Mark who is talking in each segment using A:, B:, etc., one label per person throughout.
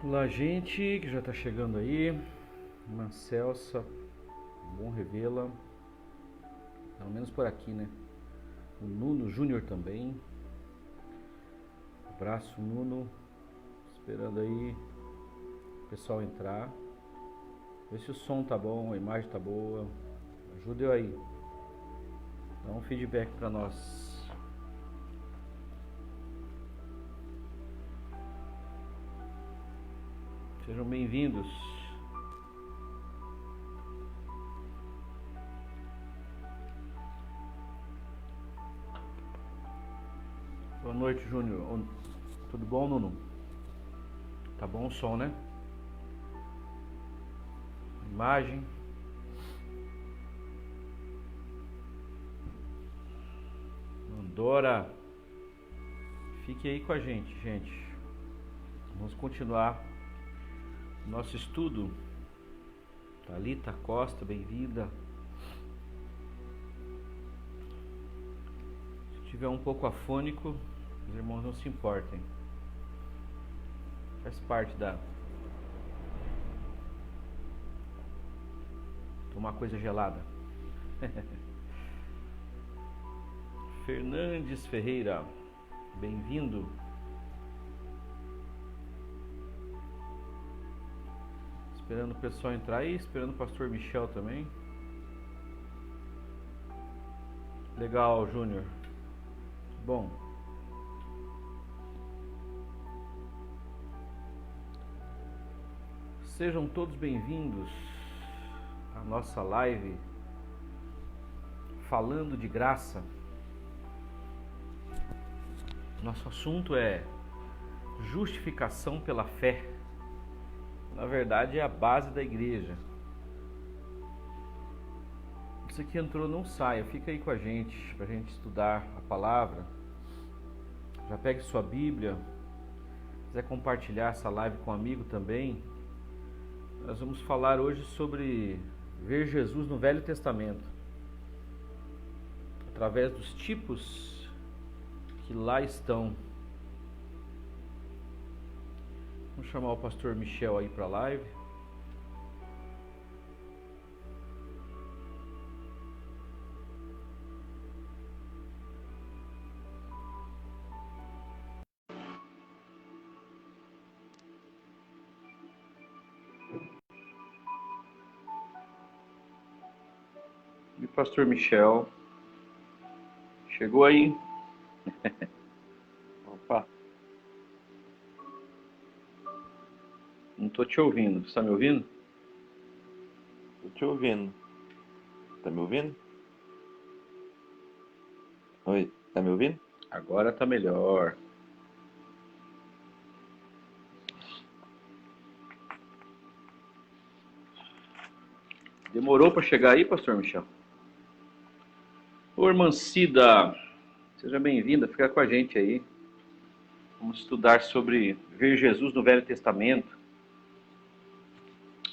A: Olá, gente que já está chegando aí. Mancelsa, bom revê-la. Pelo menos por aqui, né? O Nuno Júnior também. Abraço, Nuno. Esperando aí o pessoal entrar. Vê se o som tá bom, a imagem tá boa. Ajuda eu aí. Dá um feedback para nós. Sejam bem-vindos. Boa noite, Júnior. Tudo bom, Nuno? Tá bom o som, né? Imagem. Dora, fique aí com a gente, gente. Vamos continuar nosso estudo. Thalita Costa, bem-vinda. Se estiver um pouco afônico, os irmãos não se importem. Faz parte da... Tomar coisa gelada. Fernandes Ferreira, bem-vindo. Esperando o pessoal entrar aí, esperando o pastor Michel também. Legal, Júnior. Bom. Sejam todos bem-vindos à nossa live falando de graça. Nosso assunto é justificação pela fé. Na verdade é a base da igreja. Você que entrou, não saia, fica aí com a gente, para a gente estudar a palavra. Já pegue sua Bíblia. Se quiser compartilhar essa live com um amigo também. Nós vamos falar hoje sobre ver Jesus no Velho Testamento, através dos tipos que lá estão. Vamos chamar o pastor Michel aí para a live. E o pastor Michel chegou aí. Opa. Não tô te ouvindo. Você tá me ouvindo?
B: Tô te ouvindo. Tá me ouvindo? Oi, tá me ouvindo?
A: Agora tá melhor. Demorou para chegar aí, pastor Michel? Ô, irmã Cida, seja bem-vinda, fica com a gente aí. Vamos estudar sobre ver Jesus no Velho Testamento.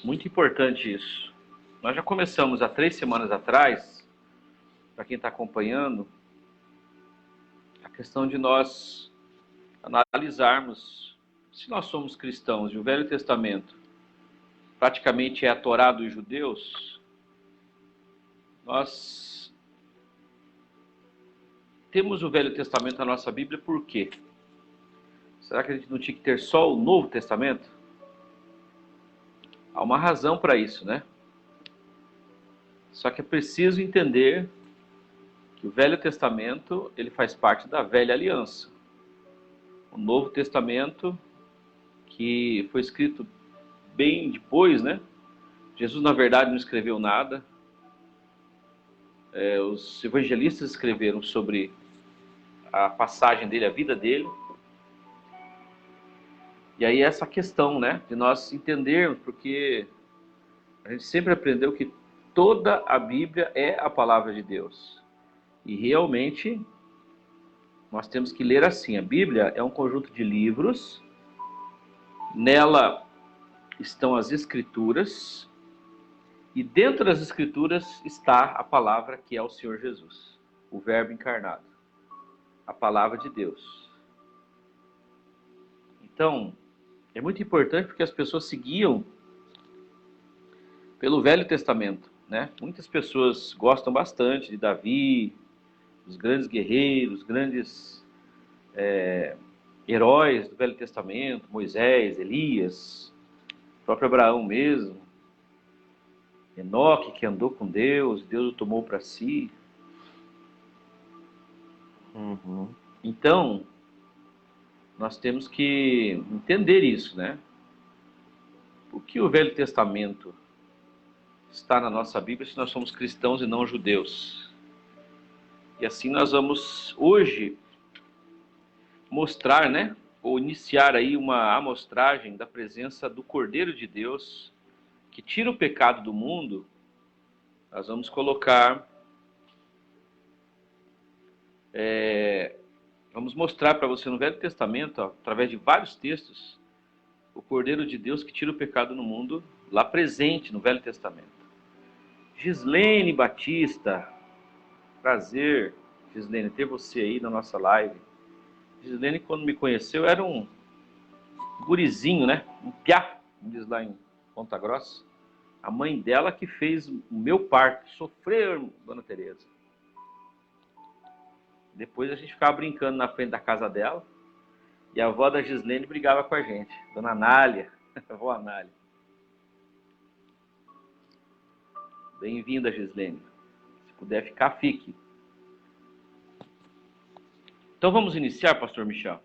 A: Muito importante isso. Nós já começamos há 3 semanas atrás, para quem está acompanhando, a questão de nós analisarmos se nós somos cristãos e o Velho Testamento praticamente é a Torá dos judeus. Nós temos o Velho Testamento na nossa Bíblia por quê? Será que a gente não tinha que ter só o Novo Testamento? Há uma razão para isso, né? Só que é preciso entender que o Velho Testamento ele faz parte da Velha Aliança. O Novo Testamento, que foi escrito bem depois, né? Jesus, na verdade, não escreveu nada. Os evangelistas escreveram sobre a passagem dele, a vida dele. E aí essa questão, né, de nós entendermos, porque a gente sempre aprendeu que toda a Bíblia é a palavra de Deus. E realmente nós temos que ler assim. A Bíblia é um conjunto de livros. Nela estão as Escrituras. E dentro das Escrituras está a palavra que é o Senhor Jesus, o Verbo encarnado, a palavra de Deus. Então, é muito importante porque as pessoas seguiam pelo Velho Testamento, né? Muitas pessoas gostam bastante de Davi, dos grandes guerreiros, grandes heróis do Velho Testamento, Moisés, Elias, o próprio Abraão mesmo, Enoque, que andou com Deus, Deus o tomou para si.
B: Uhum.
A: Então, nós temos que entender isso, né? Por que o Velho Testamento está na nossa Bíblia se nós somos cristãos e não judeus? E assim nós vamos hoje mostrar, né? Ou iniciar aí uma amostragem da presença do Cordeiro de Deus que tira o pecado do mundo. Nós vamos colocar, vamos mostrar para você no Velho Testamento, ó, através de vários textos, o Cordeiro de Deus que tira o pecado no mundo, lá presente no Velho Testamento. Gislene Batista, prazer, Gislene, ter você aí na nossa live. Gislene, quando me conheceu, era um gurizinho, né? Um piá, como diz lá em Ponta Grossa. A mãe dela que fez o meu parto, sofreu, Dona Tereza. Depois a gente ficava brincando na frente da casa dela, e a avó da Gislene brigava com a gente, Dona Anália, a avó Anália. Bem-vinda, Gislene. Se puder ficar, fique. Então vamos iniciar, pastor Michel.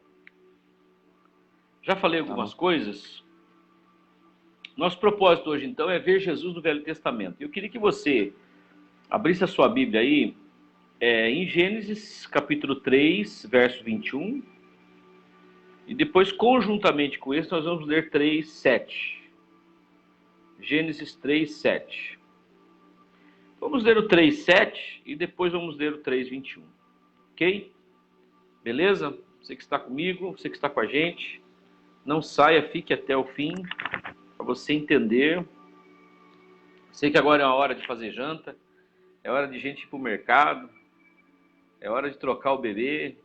A: Já falei algumas coisas. Nosso propósito hoje, então, é ver Jesus no Velho Testamento. Eu queria que você abrisse a sua Bíblia aí, em Gênesis, capítulo 3, verso 21. E depois, conjuntamente com isso, nós vamos ler 3, 7. Gênesis 3, 7. Vamos ler o 3, 7 e depois vamos ler o 3, 21. Ok? Beleza? Você que está comigo, você que está com a gente, não saia, fique até o fim, para você entender. Sei que agora é a hora de fazer janta, é hora de gente ir para o mercado, é hora de trocar o bebê,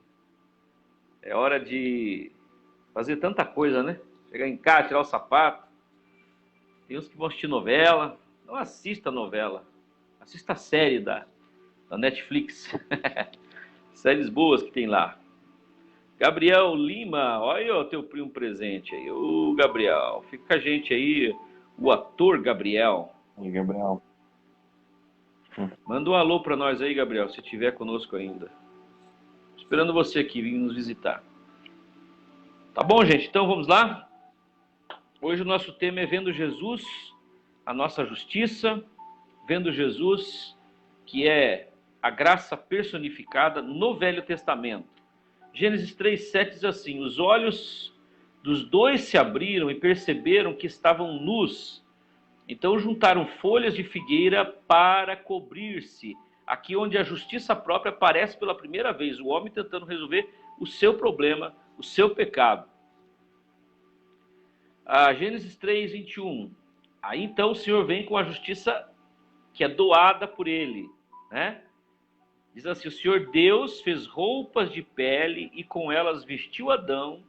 A: é hora de fazer tanta coisa, né? Chegar em casa, tirar o sapato. Tem uns que vão assistir novela. Não assista novela, assista a série da Netflix. Séries boas que tem lá. Gabriel Lima, olha o teu primo presente aí. Ô, Gabriel, fica com a gente aí, o ator Gabriel.
B: E Gabriel.
A: Manda um alô para nós aí, Gabriel, se estiver conosco ainda. Esperando você aqui vir nos visitar. Tá bom, gente? Então vamos lá? Hoje o nosso tema é Vendo Jesus, a nossa justiça. Vendo Jesus, que é a graça personificada no Velho Testamento. Gênesis 3,7 diz assim: os olhos dos dois se abriram e perceberam que estavam nus. Então juntaram folhas de figueira para cobrir-se. Aqui onde a justiça própria aparece pela primeira vez, o homem tentando resolver o seu problema, o seu pecado. Gênesis 3, 21. Aí então o Senhor vem com a justiça que é doada por ele, né? Diz assim: o Senhor Deus fez roupas de pele e com elas vestiu Adão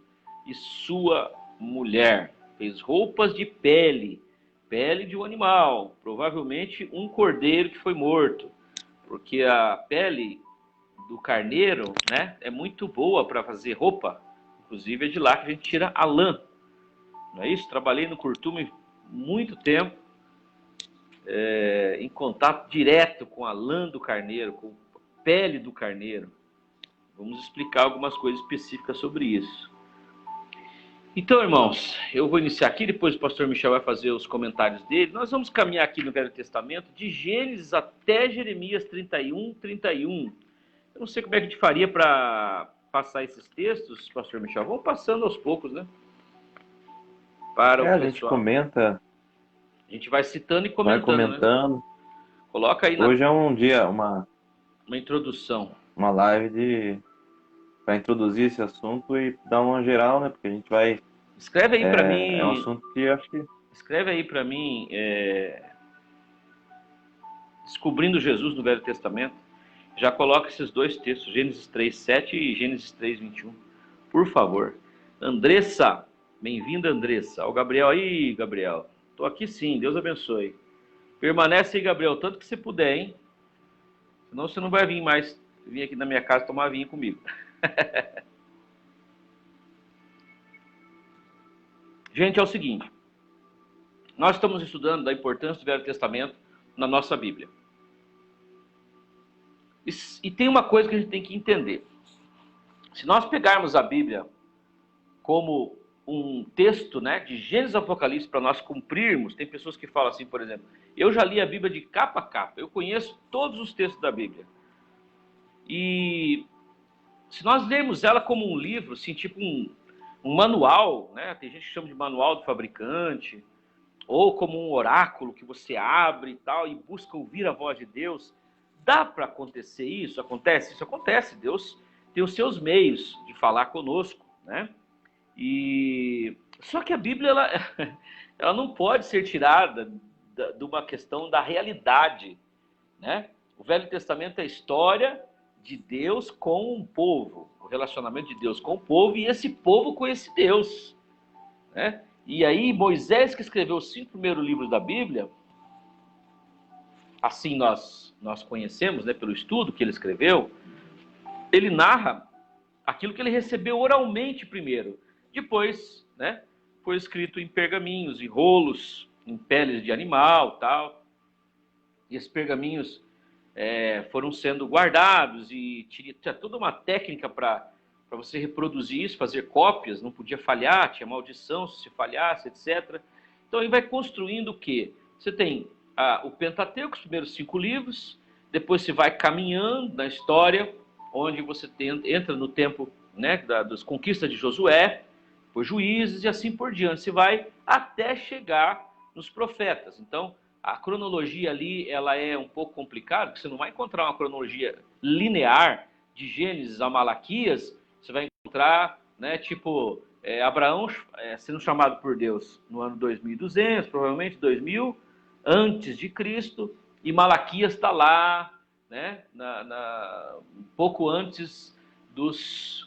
A: e sua mulher. Fez roupas de pele, pele de um animal, provavelmente um cordeiro que foi morto, porque a pele do carneiro, né, é muito boa para fazer roupa. Inclusive é de lá que a gente tira a lã. Não é isso? Trabalhei no curtume muito tempo, em contato direto com a lã do carneiro, com a pele do carneiro. Vamos explicar algumas coisas específicas sobre isso. Então, irmãos, eu vou iniciar aqui, depois o pastor Michel vai fazer os comentários dele. Nós vamos caminhar aqui no Velho Testamento, de Gênesis até Jeremias 31, 31. Eu não sei como é que a gente faria para passar esses textos, pastor Michel. Vamos passando aos poucos, né? Para o pessoal.
B: A gente comenta.
A: A gente vai citando e comentando.
B: Vai comentando.
A: Né? Coloca aí
B: Hoje é um dia, uma
A: introdução.
B: Uma live para introduzir esse assunto e dar uma geral, né? Porque a gente vai...
A: Escreve aí para mim...
B: É um assunto que eu acho que...
A: Escreve aí para mim... Descobrindo Jesus no Velho Testamento. Já coloca esses dois textos, Gênesis 3, 7 e Gênesis 3, 21. Por favor. Andressa, Bem-vinda, Andressa. Ó, o Gabriel aí, Gabriel. Tô aqui sim, Deus abençoe. Permanece aí, Gabriel, tanto que você puder, hein? Senão você não vai vir aqui na minha casa tomar vinho comigo. Gente, é o seguinte. Nós estamos estudando da importância do Velho Testamento na nossa Bíblia. E tem uma coisa que a gente tem que entender. Se nós pegarmos a Bíblia como um texto, né, de Gênesis e Apocalipse para nós cumprirmos, tem pessoas que falam assim, por exemplo, eu já li a Bíblia de capa a capa, eu conheço todos os textos da Bíblia. E se nós lermos ela como um livro, assim, tipo um manual, né, tem gente que chama de manual do fabricante, ou como um oráculo que você abre e tal, e busca ouvir a voz de Deus, dá para acontecer isso? Acontece? Isso acontece. Deus tem os seus meios de falar conosco, né? Só que a Bíblia, ela não pode ser tirada de uma questão da realidade, né? O Velho Testamento é a história de Deus com um povo, o relacionamento de Deus com o povo, e esse povo com esse Deus, né? E aí, Moisés, que escreveu os 5 primeiros livros da Bíblia, assim nós conhecemos, né, pelo estudo que ele escreveu, ele narra aquilo que ele recebeu oralmente primeiro. Depois, né, foi escrito em pergaminhos, em rolos, em peles de animal, tal. E esses pergaminhos foram sendo guardados e tinha toda uma técnica para você reproduzir isso, fazer cópias, não podia falhar, tinha maldição se falhasse, etc. Então ele vai construindo o quê? Você tem o Pentateuco, os primeiros 5 livros, depois você vai caminhando na história, onde você entra no tempo, né, das conquistas de Josué, por Juízes e assim por diante. Você vai até chegar nos profetas. Então, a cronologia ali, ela é um pouco complicada, porque você não vai encontrar uma cronologia linear de Gênesis a Malaquias. Você vai encontrar, né, tipo, Abraão sendo chamado por Deus no ano 2200, provavelmente 2000, antes de Cristo, e Malaquias está lá, né, um pouco antes dos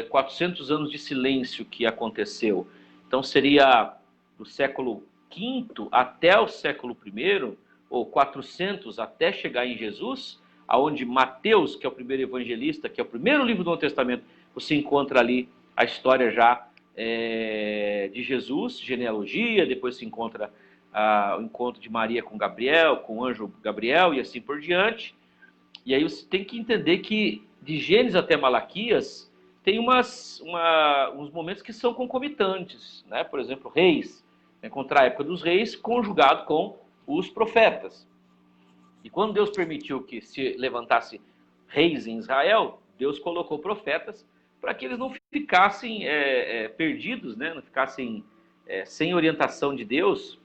A: 400 anos de silêncio que aconteceu. Então seria do século V até o século I, ou 400 até chegar em Jesus, aonde Mateus, que é o primeiro evangelista, que é o primeiro livro do Novo Testamento, você encontra ali a história já de Jesus, genealogia, depois se encontra o encontro de Maria com Gabriel, com o anjo Gabriel e assim por diante. E aí você tem que entender que de Gênesis até Malaquias tem uns momentos que são concomitantes, né? Por exemplo, reis, encontrar a época dos reis conjugado com os profetas. E quando Deus permitiu que se levantasse reis em Israel, Deus colocou profetas para que eles não ficassem perdidos, né? Não ficassem sem orientação de Deus,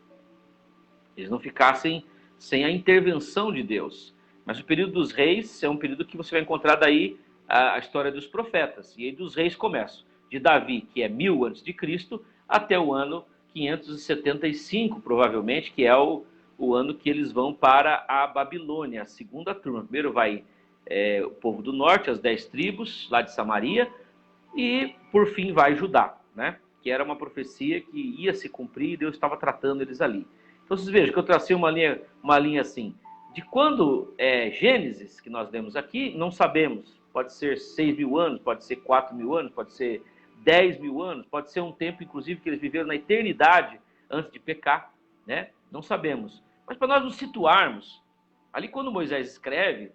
A: eles não ficassem sem a intervenção de Deus. Mas o período dos reis é um período que você vai encontrar daí a história dos profetas. E aí dos reis começa de Davi, que é 1000 a.C., até o ano 575, provavelmente, que é o ano que eles vão para a Babilônia, a segunda turma. Primeiro vai o povo do norte, as 10 tribos, lá de Samaria, e por fim vai Judá, né? Que era uma profecia que ia se cumprir e Deus estava tratando eles ali. Então vocês vejam que eu tracei uma linha assim. De quando Gênesis, que nós lemos aqui, não sabemos. Pode ser 6.000 anos, pode ser 4.000 anos, pode ser 10.000 anos, pode ser um tempo, inclusive, que eles viveram na eternidade antes de pecar, né? Não sabemos. Mas para nós nos situarmos, ali quando Moisés escreve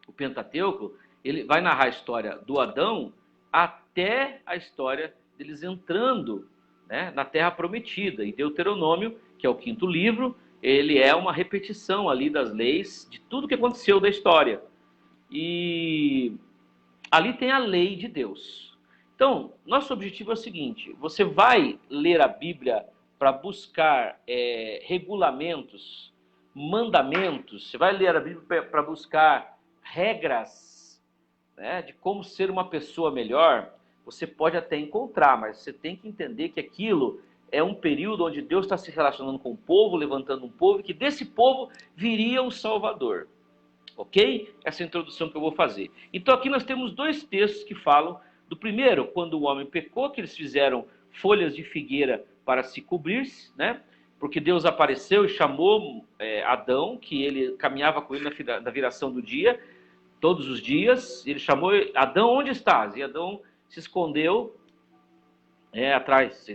A: o Pentateuco, ele vai narrar a história do Adão até a história deles entrando, né, na Terra Prometida. E Deuteronômio, que é o 5º livro, ele é uma repetição ali das leis, de tudo que aconteceu da história. E ali tem a lei de Deus. Então, nosso objetivo é o seguinte: você vai ler a Bíblia para buscar regulamentos, mandamentos, você vai ler a Bíblia para buscar regras, né, de como ser uma pessoa melhor. Você pode até encontrar, mas você tem que entender que aquilo é um período onde Deus está se relacionando com o povo, levantando um povo, e que desse povo viria o Salvador. Ok? Essa é a introdução que eu vou fazer. Então aqui nós temos 2 textos que falam do primeiro, quando o homem pecou, que eles fizeram folhas de figueira para se cobrir-se, né? Porque Deus apareceu e chamou Adão, que ele caminhava com ele na viração do dia, todos os dias. Ele chamou Adão, onde estás? E Adão se escondeu atrás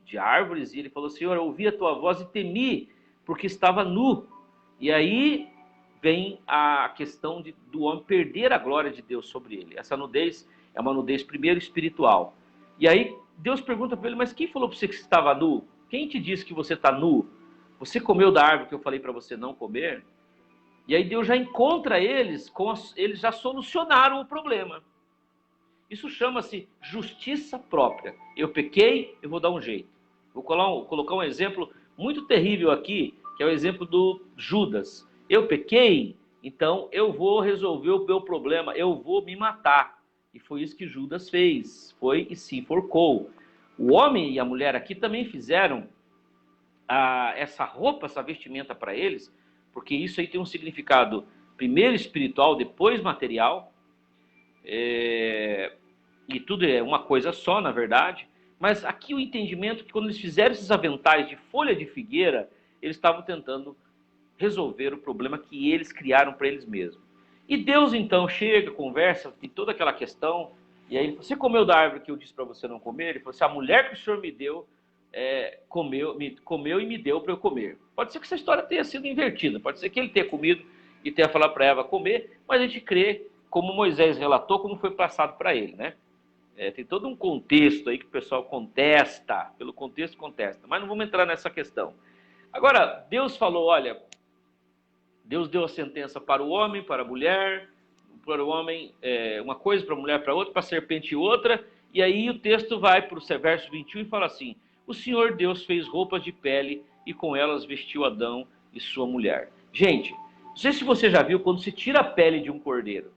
A: de árvores, e ele falou: Senhor, eu ouvi a tua voz e temi, porque estava nu. E aí vem a questão do homem perder a glória de Deus sobre ele. Essa nudez é uma nudez primeiro espiritual. E aí Deus pergunta para ele: mas quem falou para você que você estava nu? Quem te disse que você está nu? Você comeu da árvore que eu falei para você não comer? E aí Deus já encontra eles, eles já solucionaram o problema. Isso chama-se justiça própria. Eu pequei, eu vou dar um jeito. Vou colocar um exemplo muito terrível aqui, que é o exemplo do Judas. Eu pequei, então eu vou resolver o meu problema, eu vou me matar. E foi isso que Judas fez, foi e se enforcou. O homem e a mulher aqui também fizeram essa roupa, essa vestimenta para eles, porque isso aí tem um significado primeiro espiritual, depois material, e tudo é uma coisa só, na verdade. Mas aqui o entendimento que quando eles fizeram esses aventais de folha de figueira, eles estavam tentando resolver o problema que eles criaram para eles mesmos. E Deus então chega, conversa, tem toda aquela questão, e aí você comeu da árvore que eu disse para você não comer? Ele falou assim: a mulher que o Senhor me deu, comeu e me deu para eu comer. Pode ser que essa história tenha sido invertida, pode ser que ele tenha comido e tenha falado para Eva comer, mas a gente crê, como Moisés relatou, como foi passado para ele, né? Tem todo um contexto aí que o pessoal contesta, pelo contexto contesta, mas não vamos entrar nessa questão. Agora, Deus falou: olha, Deus deu a sentença para o homem, para a mulher, para o homem uma coisa, para a mulher para outra, para a serpente outra, e aí o texto vai para o verso 21 e fala assim: o Senhor Deus fez roupas de pele e com elas vestiu Adão e sua mulher. Gente, não sei se você já viu, quando se tira a pele de um cordeiro,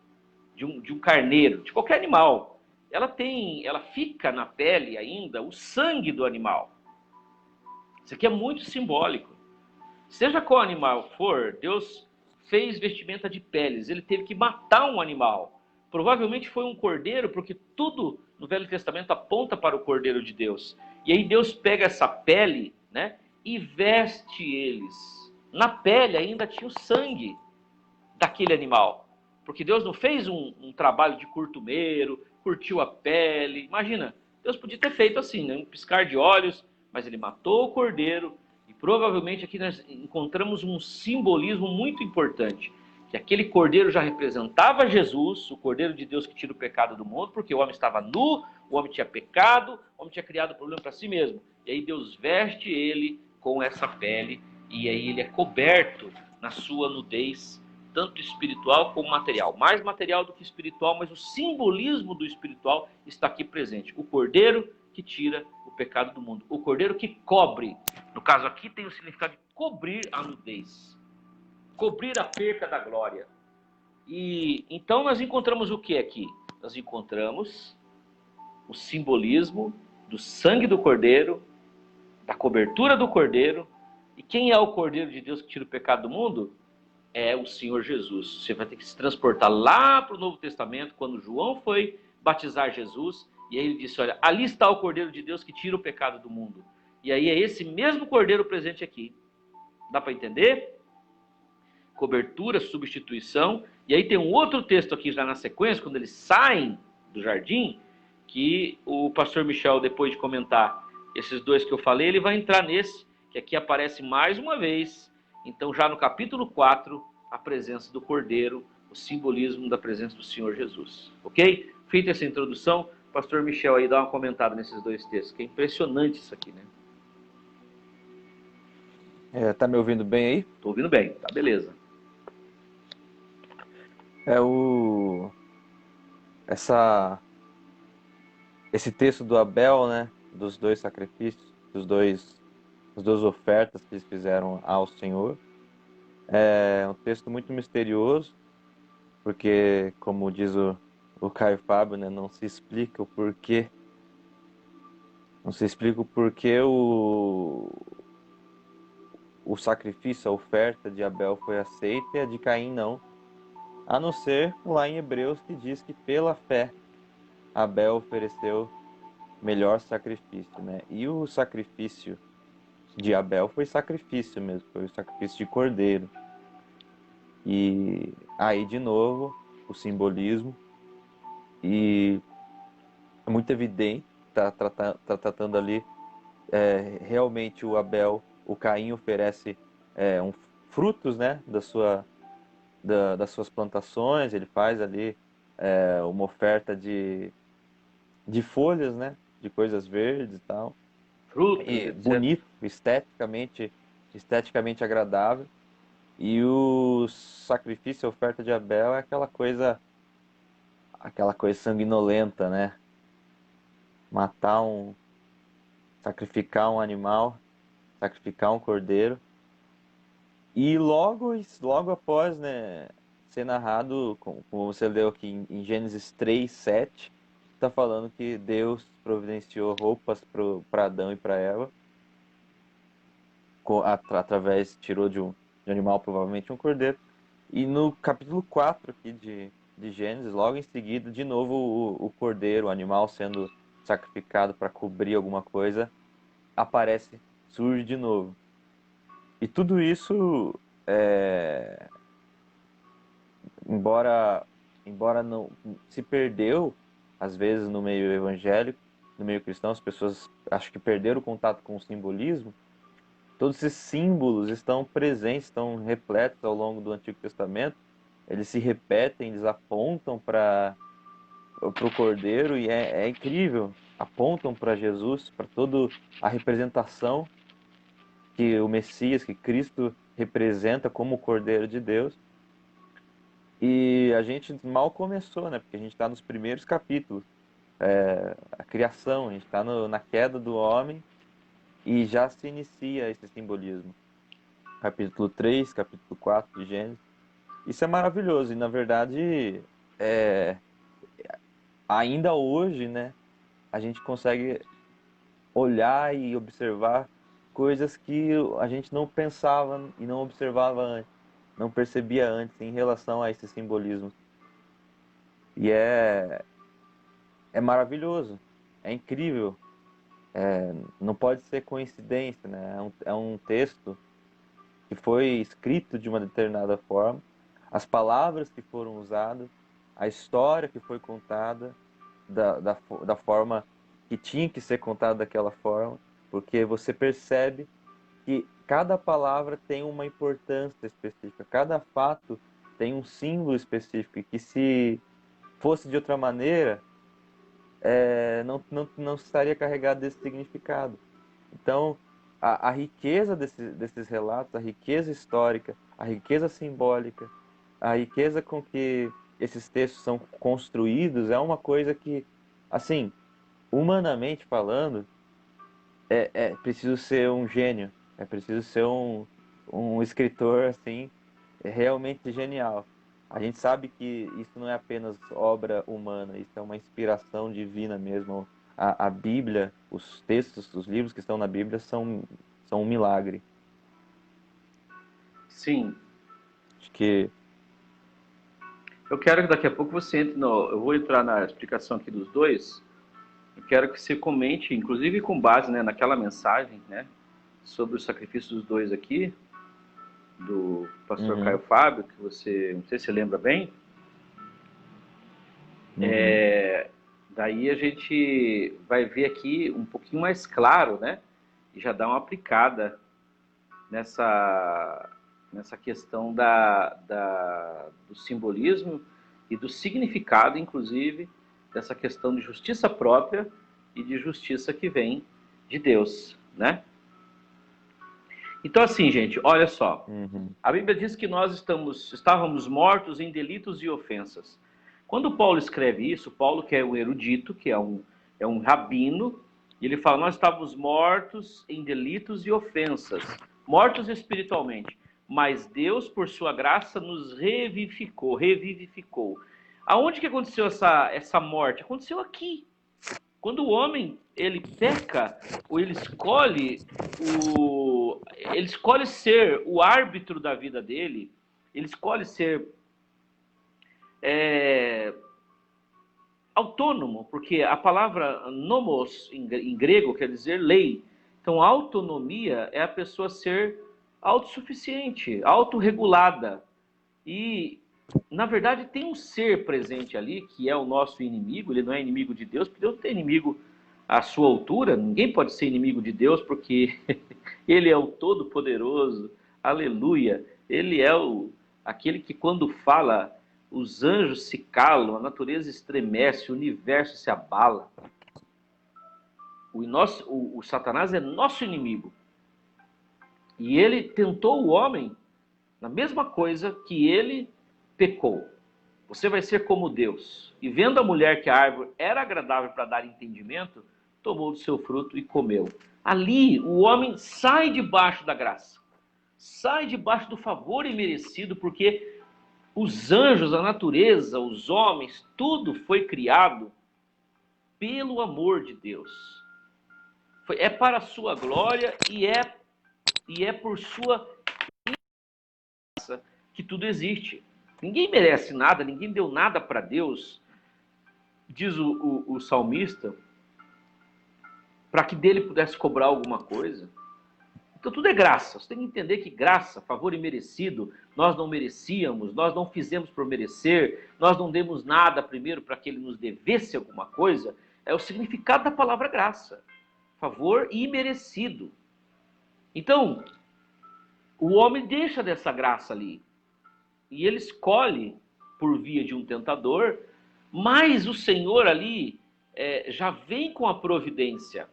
A: de um carneiro, de qualquer animal, ela fica na pele ainda o sangue do animal. Isso aqui é muito simbólico. Seja qual animal for, Deus fez vestimenta de peles. Ele teve que matar um animal. Provavelmente foi um cordeiro, porque tudo no Velho Testamento aponta para o Cordeiro de Deus. E aí Deus pega essa pele, né, e veste eles. Na pele ainda tinha o sangue daquele animal. Porque Deus não fez um trabalho de curtumeiro, curtiu a pele. Imagina, Deus podia ter feito assim, né, um piscar de olhos, mas ele matou o cordeiro. E provavelmente aqui nós encontramos um simbolismo muito importante, que aquele cordeiro já representava Jesus, o cordeiro de Deus que tira o pecado do mundo, porque o homem estava nu, o homem tinha pecado, o homem tinha criado o problema para si mesmo. E aí Deus veste ele com essa pele, e aí ele é coberto na sua nudez, tanto espiritual como material. Mais material do que espiritual, mas o simbolismo do espiritual está aqui presente. O cordeiro que tira o pecado do mundo. O cordeiro que cobre. No caso aqui tem o significado de cobrir a nudez. Cobrir a perca da glória. E então nós encontramos o que aqui? Nós encontramos o simbolismo do sangue do cordeiro, da cobertura do cordeiro. E quem é o cordeiro de Deus que tira o pecado do mundo? É o Senhor Jesus. Você vai ter que se transportar lá para o Novo Testamento, quando João foi batizar Jesus, e aí ele disse: olha, ali está o Cordeiro de Deus que tira o pecado do mundo. E aí é esse mesmo Cordeiro presente aqui. Dá para entender? Cobertura, substituição. E aí tem um outro texto aqui já na sequência, quando eles saem do jardim, que o pastor Michel, depois de comentar esses dois que eu falei, ele vai entrar nesse, que aqui aparece mais uma vez. Então, já no capítulo 4, a presença do Cordeiro, o simbolismo da presença do Senhor Jesus. Ok? Feita essa introdução, o pastor Michel aí dá uma comentada nesses dois textos, que é impressionante isso aqui, né?
B: Tá me ouvindo bem aí?
A: Tô ouvindo bem, tá beleza.
B: Esse texto do Abel, né, dos dois sacrifícios, as duas ofertas que eles fizeram ao Senhor, é um texto muito misterioso, porque, como diz o Caio Fábio, né, não se explica o porquê o sacrifício, a oferta de Abel foi aceita e a de Caim não, a não ser lá em Hebreus, que diz que pela fé Abel ofereceu melhor sacrifício, né? E o sacrifício de Abel foi sacrifício mesmo, foi o sacrifício de cordeiro. E aí, de novo, o simbolismo, e é muito evidente, tá tratando ali, realmente o Abel, o Caim oferece frutos, né, das suas plantações, ele faz ali uma oferta de folhas, né, de coisas verdes e tal,
A: Frutos,
B: e
A: etc.
B: bonito, esteticamente agradável. E o sacrifício, a oferta de Abel é aquela coisa sanguinolenta, né? Matar sacrificar um animal, sacrificar um cordeiro. E logo após, né, ser narrado, como você leu aqui em Gênesis 3:7, está falando que Deus providenciou roupas para Adão e para Eva, através, tirou de um animal, provavelmente um cordeiro. E no capítulo 4 aqui de Gênesis, logo em seguida, de novo o cordeiro, o animal sendo sacrificado para cobrir alguma coisa, surge de novo. E tudo isso, é, embora, embora não se perdeu, às vezes no meio evangélico, no meio cristão, as pessoas acho que perderam o contato com o simbolismo. Todos esses símbolos estão presentes, estão repletos ao longo do Antigo Testamento. Eles se repetem, eles apontam para o Cordeiro e é incrível. Apontam para Jesus, para toda a representação que o Messias, que Cristo representa como o Cordeiro de Deus. E a gente mal começou, né? Porque a gente está nos primeiros capítulos. A criação, a gente está na queda do homem e já se inicia esse simbolismo. Capítulo 3, capítulo 4 de Gênesis. Isso é maravilhoso e, na verdade, é, ainda hoje, né, a gente consegue olhar e observar coisas que a gente não pensava e não observava antes, não percebia antes em relação a esse simbolismo. E é maravilhoso, é incrível, não pode ser coincidência, né? É um texto que foi escrito de uma determinada forma, as palavras que foram usadas, a história que foi contada da forma que tinha que ser contada daquela forma, porque você percebe que cada palavra tem uma importância específica, cada fato tem um símbolo específico, e que se fosse de outra maneira, não estaria carregado desse significado. Então, a riqueza desses relatos, a riqueza histórica, a riqueza simbólica, a riqueza com que esses textos são construídos é uma coisa que, assim, humanamente falando, é preciso ser um gênio, é preciso ser um escritor, assim, realmente genial. A gente sabe que isso não é apenas obra humana, isso é uma inspiração divina mesmo. A Bíblia, os textos, os livros que estão na Bíblia são um milagre.
A: Sim.
B: Acho que.
A: Eu quero que daqui a pouco você entre no. Eu vou entrar na explicação aqui dos dois. Eu quero que você comente, inclusive com base, né, naquela mensagem, né, sobre o sacrifício dos dois aqui, do pastor Caio
B: Uhum,
A: Fábio, que você, não sei se você lembra bem.
B: uhum,
A: Daí a gente vai ver aqui um pouquinho mais claro, né, e já dá uma aplicada nessa, nessa questão do simbolismo e do significado, inclusive, dessa questão de justiça própria e de justiça que vem de Deus, né? Então, assim, gente, olha só.
B: uhum,
A: A Bíblia diz que nós estávamos mortos em delitos e ofensas. Quando Paulo escreve isso, Paulo, que é um erudito, que é um rabino, ele fala: nós estávamos mortos em delitos e ofensas, mortos espiritualmente, mas Deus, por sua graça, nos revivificou. Aonde que aconteceu essa morte? Aconteceu aqui. Quando o homem ele peca, ou ele escolhe ser o árbitro da vida dele, ele escolhe ser é, autônomo, porque a palavra nomos em grego quer dizer lei. Então, autonomia é a pessoa ser autossuficiente, autorregulada. E, na verdade, tem um ser presente ali, que é o nosso inimigo. Ele não é inimigo de Deus, porque Deus não tem inimigo à sua altura. Ninguém pode ser inimigo de Deus, porque ele é o Todo-Poderoso. Aleluia! Ele é aquele que, quando fala, os anjos se calam, a natureza estremece, o universo se abala. O Satanás é nosso inimigo. E ele tentou o homem na mesma coisa que ele pecou. Você vai ser como Deus. E vendo a mulher que a árvore era agradável para dar entendimento, tomou do seu fruto e comeu. Ali, o homem sai debaixo da graça. Sai debaixo do favor imerecido, porque os anjos, a natureza, os homens, tudo foi criado pelo amor de Deus. É para a sua glória e é por sua graça que tudo existe. Ninguém merece nada, ninguém deu nada para Deus, diz o salmista, para que dele pudesse cobrar alguma coisa. Então tudo é graça. Você tem que entender que graça, favor imerecido, nós não merecíamos, nós não fizemos por merecer, nós não demos nada primeiro para que ele nos devesse alguma coisa. É o significado da palavra graça. Favor imerecido. Então, o homem deixa dessa graça ali. E ele escolhe por via de um tentador, mas o Senhor ali já vem com a providência.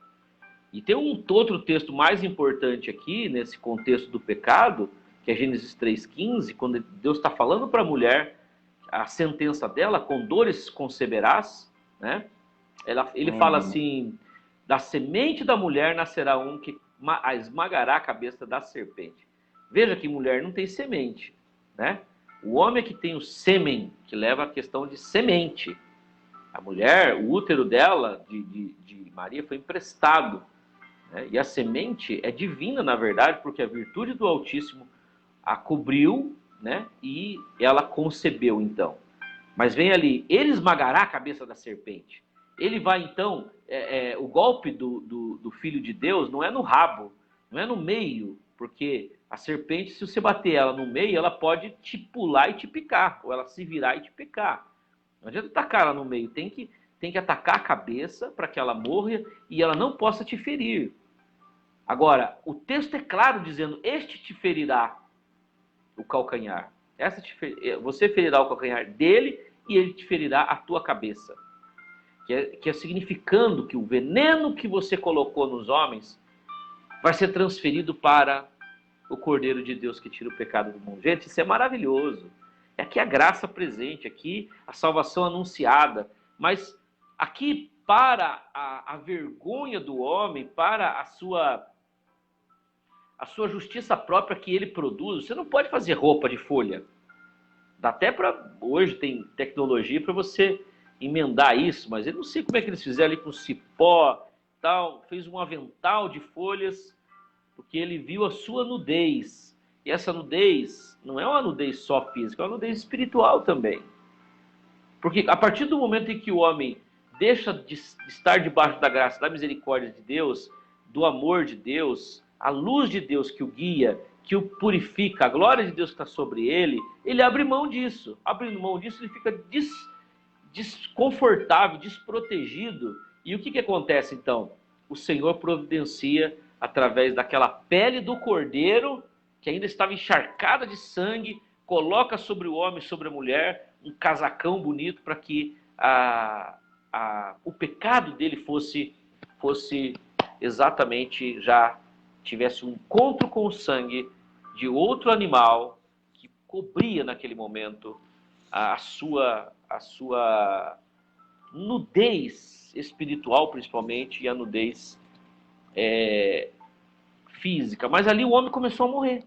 A: E tem um outro texto mais importante aqui, nesse contexto do pecado, que é Gênesis 3,15, quando Deus está falando para a mulher, a sentença dela, com dores conceberás, né? Ele fala assim, da semente da mulher nascerá um que esmagará a cabeça da serpente. Veja que mulher não tem semente, né? O homem é que tem o sêmen, que leva a questão de semente. A mulher, o útero dela, de Maria, foi emprestado. Né? E a semente é divina, na verdade, porque a virtude do Altíssimo a cobriu, né? E ela concebeu, então. Mas vem ali, ele esmagará a cabeça da serpente. Ele vai, então, o golpe do Filho de Deus não é no rabo, não é no meio, porque a serpente, se você bater ela no meio, ela pode te pular e te picar, ou ela se virar e te picar. Não adianta atacar ela no meio, tem que atacar a cabeça para que ela morra e ela não possa te ferir. Agora, o texto é claro dizendo, este te ferirá o calcanhar. Você ferirá o calcanhar dele e ele te ferirá a tua cabeça. Que é significando que o veneno que você colocou nos homens vai ser transferido para o Cordeiro de Deus que tira o pecado do mundo. Gente, isso é maravilhoso. É aqui a graça presente, aqui a salvação anunciada. Mas aqui, para a vergonha do homem, para a sua justiça própria que ele produz, você não pode fazer roupa de folha. Dá até para... Hoje tem tecnologia para você emendar isso, mas eu não sei como é que eles fizeram ali com cipó, tal, fez um avental de folhas, porque ele viu a sua nudez. E essa nudez não é uma nudez só física, é uma nudez espiritual também. Porque a partir do momento em que o homem deixa de estar debaixo da graça, da misericórdia de Deus, do amor de Deus, a luz de Deus que o guia, que o purifica, a glória de Deus que está sobre ele, ele abre mão disso. Abrindo mão disso, ele fica desconfortável, desprotegido. E o que acontece então? O Senhor providencia através daquela pele do cordeiro, que ainda estava encharcada de sangue, coloca sobre o homem, sobre a mulher, um casacão bonito para que o pecado dele fosse exatamente, já tivesse um encontro com o sangue de outro animal que cobria naquele momento a sua nudez espiritual, principalmente, e a nudez física. Mas ali o homem começou a morrer.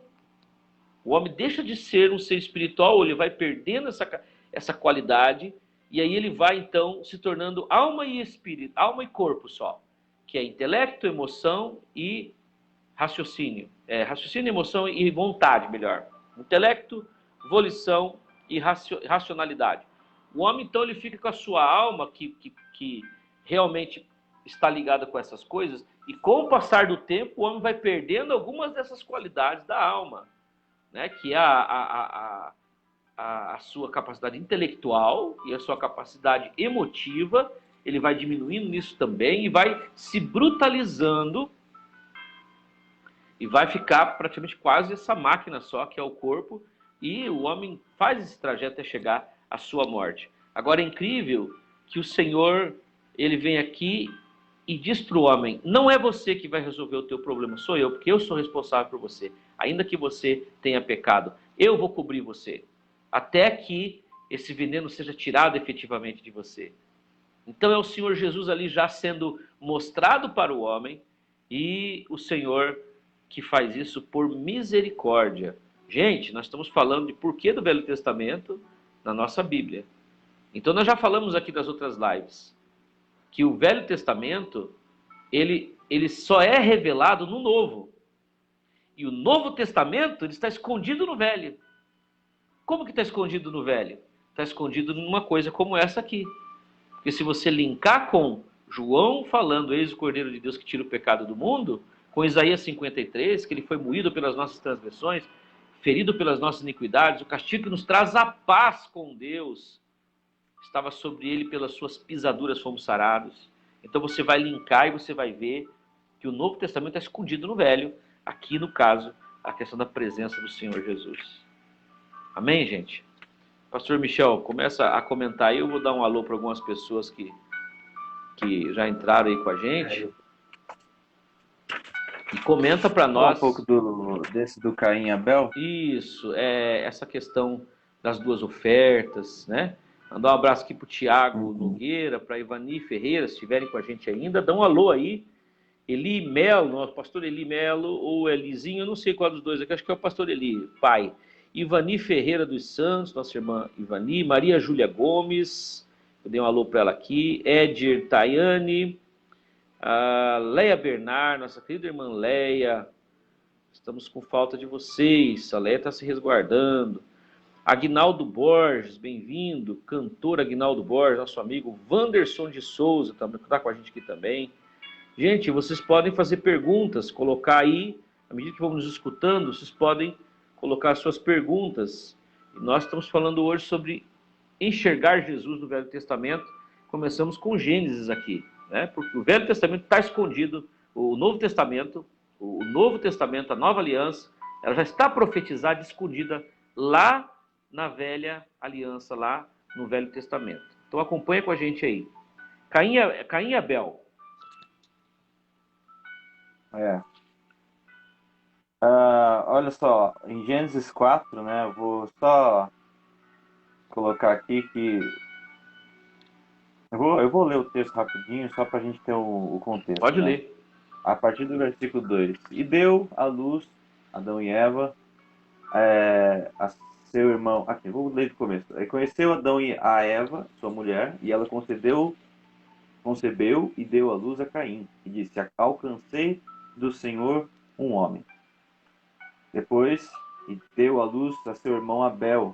A: O homem deixa de ser um ser espiritual, ele vai perdendo essa qualidade, e aí ele vai, então, se tornando alma e espírito, alma e corpo só, que é intelecto, emoção e raciocínio. Raciocínio, emoção e vontade, melhor. Intelecto, volição e racionalidade. O homem, então, ele fica com a sua alma, que realmente está ligada com essas coisas, e com o passar do tempo, o homem vai perdendo algumas dessas qualidades da alma, né? Que é a sua capacidade intelectual e a sua capacidade emotiva, ele vai diminuindo nisso também e vai se brutalizando e vai ficar praticamente quase essa máquina só, que é o corpo, e o homem faz esse trajeto até chegar à sua morte. Agora é incrível que o Senhor, ele vem aqui e diz para o homem, não é você que vai resolver o teu problema, sou eu, porque eu sou responsável por você. Ainda que você tenha pecado, eu vou cobrir você, até que esse veneno seja tirado efetivamente de você. Então é o Senhor Jesus ali já sendo mostrado para o homem, e o Senhor que faz isso por misericórdia. Gente, nós estamos falando de porquê do Velho Testamento na nossa Bíblia. Então nós já falamos aqui das outras lives, que o Velho Testamento, ele só é revelado no Novo. E o Novo Testamento, ele está escondido no Velho. Como que está escondido no Velho? Está escondido numa coisa como essa aqui. Porque se você linkar com João falando, eis o Cordeiro de Deus que tira o pecado do mundo, com Isaías 53, que ele foi moído pelas nossas transgressões, ferido pelas nossas iniquidades, o castigo que nos traz a paz com Deus, estava sobre ele, pelas suas pisaduras fomos sarados. Então você vai linkar e você vai ver que o Novo Testamento está escondido no Velho, aqui no caso, a questão da presença do Senhor Jesus. Amém, gente? Pastor Michel, começa a comentar aí, eu vou dar um alô para algumas pessoas que já entraram aí com a gente. E comenta para nós...
B: Um pouco desse do Caim e Abel.
A: Isso, essa questão das duas ofertas, né? Mandar um abraço aqui para o Tiago Nogueira, para a Ivani Ferreira, se estiverem com a gente ainda, dá um alô aí. Eli Melo, nosso pastor Eli Melo, ou Elizinho, eu não sei qual dos dois aqui, acho que é o pastor Eli, pai. Ivani Ferreira dos Santos, nossa irmã Ivani, Maria Júlia Gomes, eu dei um alô para ela aqui, Edir Tayane, a Leia Bernard, nossa querida irmã Leia, estamos com falta de vocês, a Leia está se resguardando. Aguinaldo Borges, bem-vindo, cantor Aguinaldo Borges, nosso amigo Wanderson de Souza, também está com a gente aqui também. Gente, vocês podem fazer perguntas, colocar aí, à medida que vamos nos escutando, vocês podem colocar suas perguntas. E nós estamos falando hoje sobre enxergar Jesus no Velho Testamento. Começamos com Gênesis aqui, né? Porque o Velho Testamento está escondido, o Novo Testamento, a Nova Aliança, ela já está profetizada, escondida lá na Velha Aliança, lá no Velho Testamento. Então acompanha com a gente aí. Caim e Abel.
B: Olha só, em Gênesis 4, né, eu vou só colocar aqui que... Eu vou ler o texto rapidinho, só para a gente ter o contexto.
A: Pode
B: né?
A: ler.
B: A partir do versículo 2. E deu à luz Adão e Eva, a seu irmão... Aqui, vou ler do começo. Conheceu Adão a Eva, sua mulher, e ela concebeu e deu à luz a Caim, e disse, alcancei do Senhor um homem. Depois, e deu à luz a seu irmão Abel,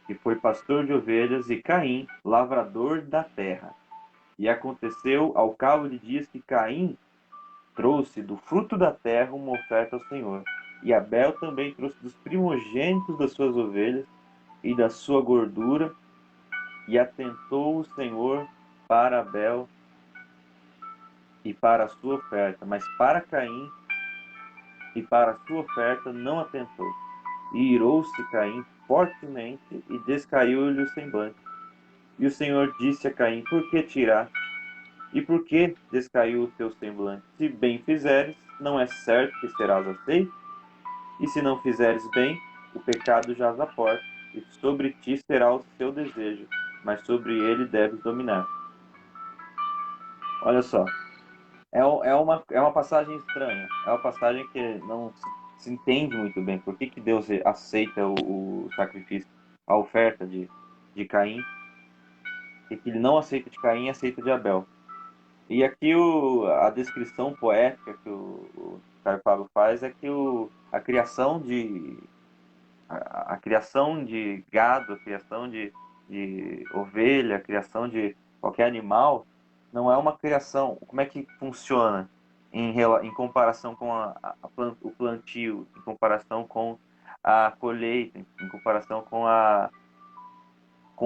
B: que foi pastor de ovelhas, e Caim, lavrador da terra. E aconteceu ao cabo de dias que Caim trouxe do fruto da terra uma oferta ao Senhor. E Abel também trouxe dos primogênitos das suas ovelhas e da sua gordura, e atentou o Senhor para Abel e para a sua oferta, mas para Caim e para a sua oferta não atentou. E irou-se Caim fortemente e descaiu-lhe o semblante. E o Senhor disse a Caim, por que tiraste? E por que descaiu o teu semblante? Se bem fizeres, não é certo que serás aceito? E se não fizeres bem, o pecado jaz à porta, e sobre ti será o seu desejo, mas sobre ele deves dominar. Olha só, é uma passagem estranha, é uma passagem que não se entende muito bem. Por que Deus aceita o sacrifício, a oferta de Caim, e que ele não aceita de Caim e aceita de Abel. E aqui a descrição poética que o Caio Fábio faz é que a criação de gado, a criação de de ovelha, a criação de qualquer animal, não é uma criação. Como é que funciona em comparação com o plantio, em comparação com a colheita, em comparação com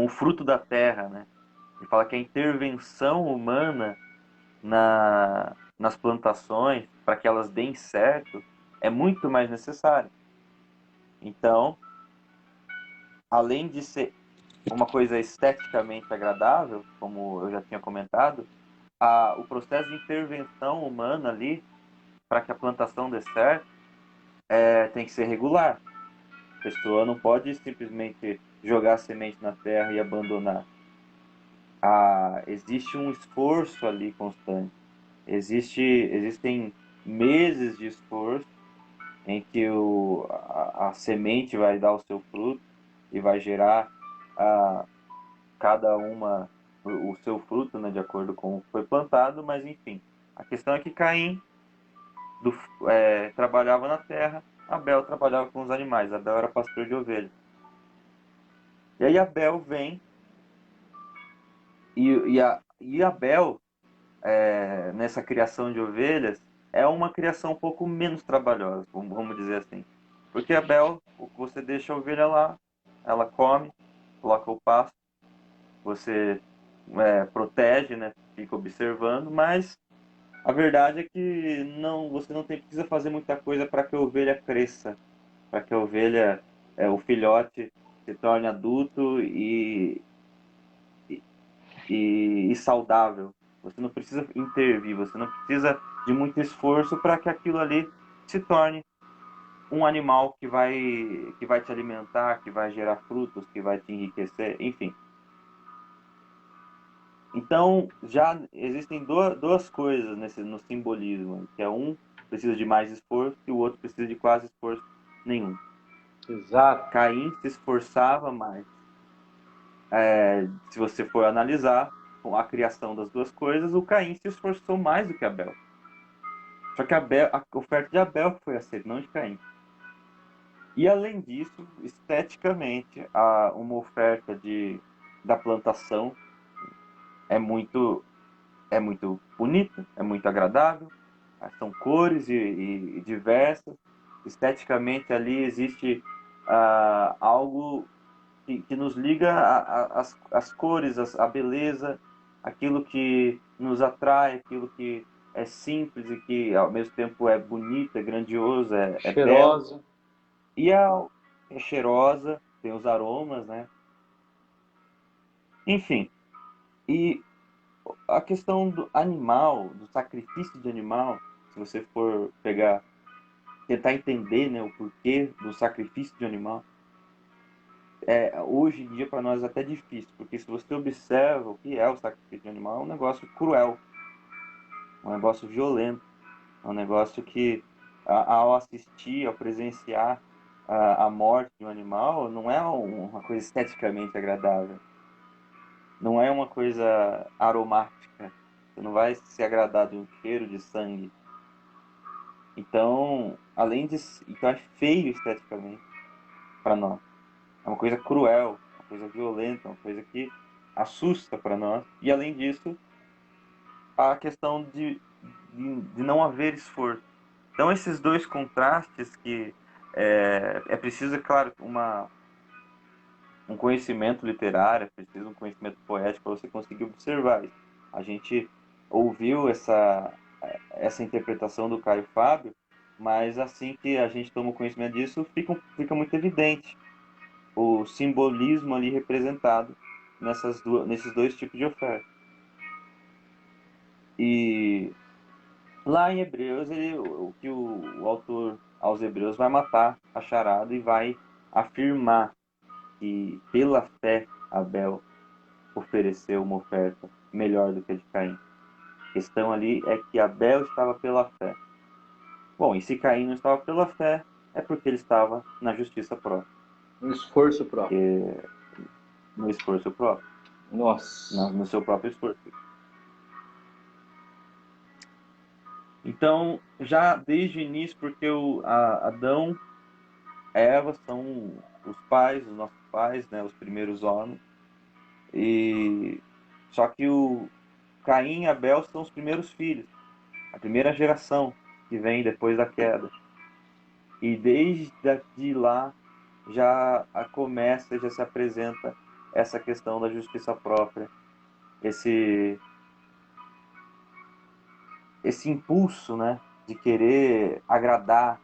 B: o fruto da terra, né? Ele fala que a intervenção humana nas plantações, para que elas deem certo, é muito mais necessária. Então, além de ser uma coisa esteticamente agradável, como eu já tinha comentado, o processo de intervenção humana ali, para que a plantação dê certo, tem que ser regular. A pessoa não pode simplesmente jogar a semente na terra e abandonar. Existe um esforço ali constante. Existem meses de esforço em que a semente vai dar o seu fruto e vai gerar cada uma o seu fruto, né, de acordo com o que foi plantado, mas enfim. A questão é que Caim trabalhava na terra, Abel trabalhava com os animais, Abel era pastor de ovelhas. E aí Abel vem e Abel, nessa criação de ovelhas, é uma criação um pouco menos trabalhosa, vamos dizer assim. Porque Abel, você deixa a ovelha lá, ela come, coloca o pasto, você protege, né, fica observando, mas a verdade é que você não precisa fazer muita coisa para que a ovelha cresça, para que a ovelha, o filhote, se torne adulto e saudável. Você não precisa intervir, você não precisa de muito esforço para que aquilo ali se torne um animal que vai te alimentar, que vai gerar frutos, que vai te enriquecer, enfim. Então, já existem duas coisas no simbolismo, que um precisa de mais esforço e o outro precisa de quase esforço nenhum.
A: Exato.
B: Caim se esforçava mais. Se você for analisar com a criação das duas coisas, o Caim se esforçou mais do que Abel. Só que a oferta de Abel foi aceita, não de Caim. E além disso, esteticamente, uma oferta da plantação é muito bonita, é muito agradável. São cores e diversas. Esteticamente ali existe algo que nos liga às cores, a beleza, aquilo que nos atrai, aquilo que é simples e que ao mesmo tempo é bonito, é grandioso, é belo.
A: Cheirosa.
B: E é cheirosa, tem os aromas, né? Enfim, e a questão do animal, do sacrifício de animal, se você for tentar entender, né, o porquê do sacrifício de animal, hoje em dia para nós é até difícil, porque se você observa o que é o sacrifício de animal, é um negócio cruel, um negócio violento, é um negócio que, ao assistir, ao presenciar a morte de um animal, não é uma coisa esteticamente agradável, não é uma coisa aromática, você não vai se agradar de um cheiro de sangue. Então, então é feio esteticamente para nós. É uma coisa cruel, uma coisa violenta, uma coisa que assusta para nós. E além disso, a questão de não haver esforço. Então, esses dois contrastes que é preciso, é claro, um conhecimento literário, é preciso um conhecimento poético para você conseguir observar isso. A gente ouviu essa interpretação do Caio Fábio, mas assim que a gente toma conhecimento disso, fica muito evidente o simbolismo ali representado nesses dois tipos de oferta. E lá em Hebreus, o que o autor aos Hebreus vai matar a charada e vai afirmar que pela fé Abel ofereceu uma oferta melhor do que a de Caim. A questão ali é que Abel estava pela fé. Bom, e se Caim não estava pela fé, é porque ele estava na justiça própria.
A: Um esforço próprio.
B: No esforço próprio.
A: Nossa.
B: No seu próprio esforço. Então, já desde o início, porque Adão e Eva são os nossos pais, né, os primeiros homens. E só que o Caim e Abel são os primeiros filhos, a primeira geração que vem depois da queda. E desde lá já se apresenta essa questão da justiça própria, esse impulso, né, de querer agradar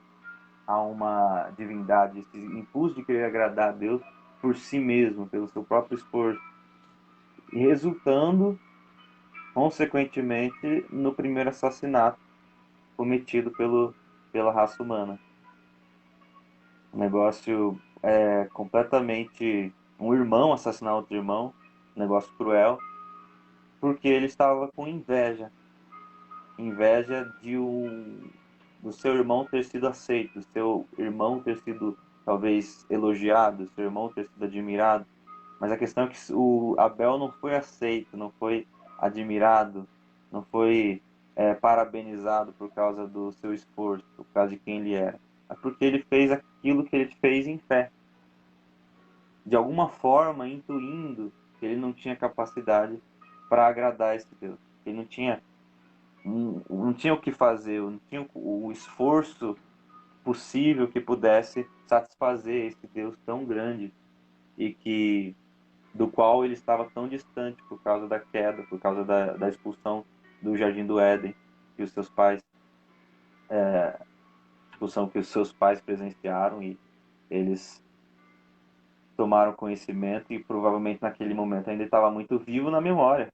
B: a uma divindade, esse impulso de querer agradar a Deus por si mesmo, pelo seu próprio esforço, e resultando, consequentemente, no primeiro assassinato cometido pela raça humana. Um negócio completamente... Um irmão assassinar outro irmão, um negócio cruel, porque ele estava com inveja. Inveja do seu irmão ter sido aceito, do seu irmão ter sido talvez elogiado, do seu irmão ter sido admirado. Mas a questão é que o Abel não foi aceito, não foi admirado, não foi parabenizado por causa do seu esforço, por causa de quem ele era. É porque ele fez aquilo que ele fez em fé. De alguma forma, intuindo que ele não tinha capacidade para agradar esse Deus. Ele não tinha o que fazer, não tinha o esforço possível que pudesse satisfazer esse Deus tão grande e que do qual ele estava tão distante por causa da queda, por causa da expulsão do Jardim do Éden que os seus pais expulsão que os seus pais presenciaram, e eles tomaram conhecimento e provavelmente naquele momento ainda estava muito vivo na memória.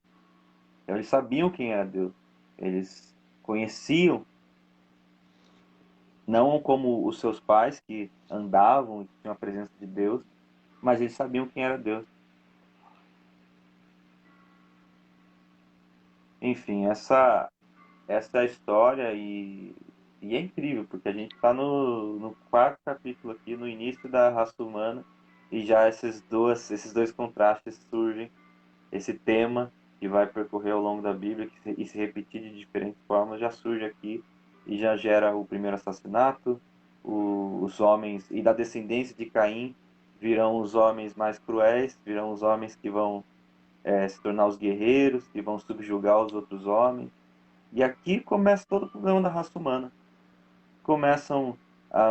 B: Então, eles sabiam quem era Deus, eles conheciam, não como os seus pais que andavam e tinham a presença de Deus, mas eles sabiam quem era Deus. Enfim, essa é a história, e é incrível, porque a gente está no quarto capítulo aqui, no início da raça humana, e já esses dois contrastes surgem, esse tema que vai percorrer ao longo da Bíblia e se repetir de diferentes formas, já surge aqui e já gera o primeiro assassinato, os homens, e da descendência de Caim virão os homens mais cruéis, virão os homens que vão se tornar os guerreiros, que vão subjugar os outros homens. E aqui começa todo o problema da raça humana. Começam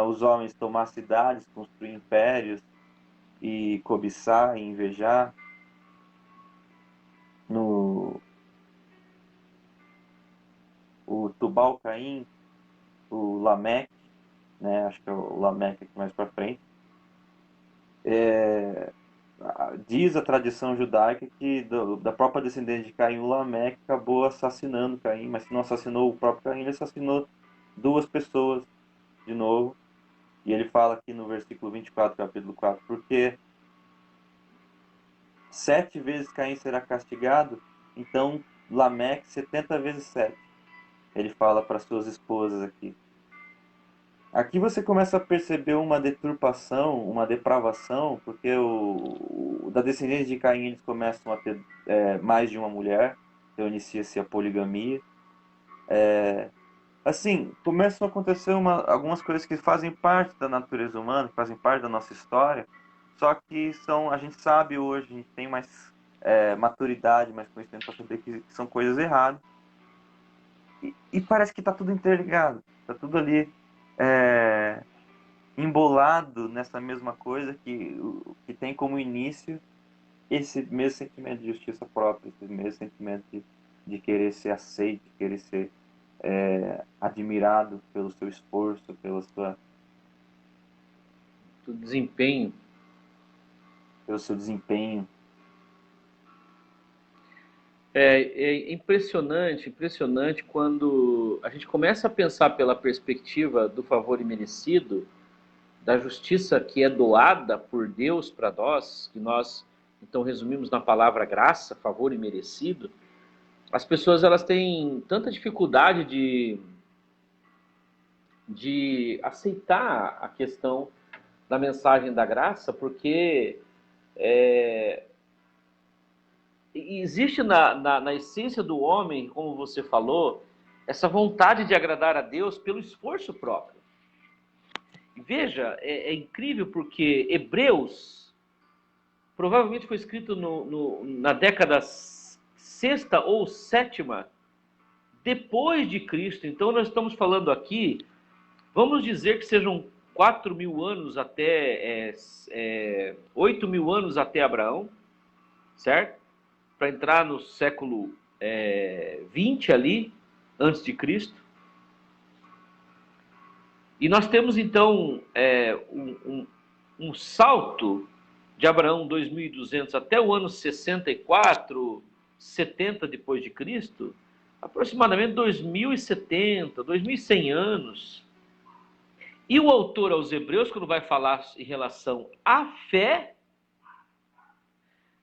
B: os homens tomar cidades, construir impérios e cobiçar e invejar. No o Tubal-Caim, o Lameque, né? Acho que é o Lameque aqui mais para frente. Diz a tradição judaica que da própria descendência de Caim, o Lameque acabou assassinando Caim, mas se não assassinou o próprio Caim, ele assassinou duas pessoas de novo. E ele fala aqui no versículo 24, capítulo 4, porque 7 vezes Caim será castigado, então Lameque 70 vezes 7. Ele fala para suas esposas aqui. Aqui você começa a perceber uma deturpação, uma depravação, porque da descendência de Caim eles começam a ter mais de uma mulher, então inicia-se a poligamia. Assim, começam a acontecer algumas coisas que fazem parte da natureza humana, que fazem parte da nossa história, só que a gente sabe hoje, a gente tem mais maturidade, mais conhecimento para saber que são coisas erradas. E parece que está tudo interligado, está tudo ali embolado nessa mesma coisa que tem como início esse mesmo sentimento de justiça própria, esse mesmo sentimento de querer ser aceito, de querer ser admirado pelo seu esforço,
A: Do desempenho.
B: pelo seu desempenho.
A: É impressionante, impressionante quando a gente começa a pensar pela perspectiva do favor imerecido, da justiça que é doada por Deus para nós, que nós então resumimos na palavra graça, favor imerecido. As pessoas elas têm tanta dificuldade de aceitar a questão da mensagem da graça, porque existe na essência do homem, como você falou, essa vontade de agradar a Deus pelo esforço próprio. E veja, é incrível porque Hebreus, provavelmente foi escrito na década sexta ou sétima depois de Cristo. Então nós estamos falando aqui, vamos dizer que sejam 4.000 anos até 8.000 anos até Abraão, certo? Para entrar no século 20 ali, antes de Cristo. E nós temos então um salto de Abraão 2.200 até o ano 64, 70 depois de Cristo, aproximadamente 2.070, 2.100 anos. E o autor aos Hebreus, quando vai falar em relação à fé,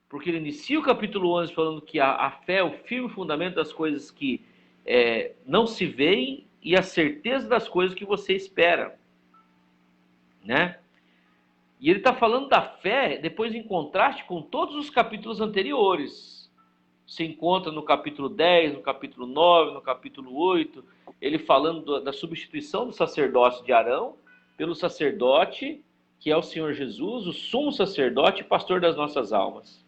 A: porque ele inicia o capítulo 11 falando que a fé é o firme fundamento das coisas que não se veem e a certeza das coisas que você espera, né? E ele está falando da fé depois em contraste com todos os capítulos anteriores. Se encontra no capítulo 10, no capítulo 9, no capítulo 8, ele falando da substituição do sacerdócio de Arão pelo sacerdote, que é o Senhor Jesus, o sumo sacerdote e pastor das nossas almas.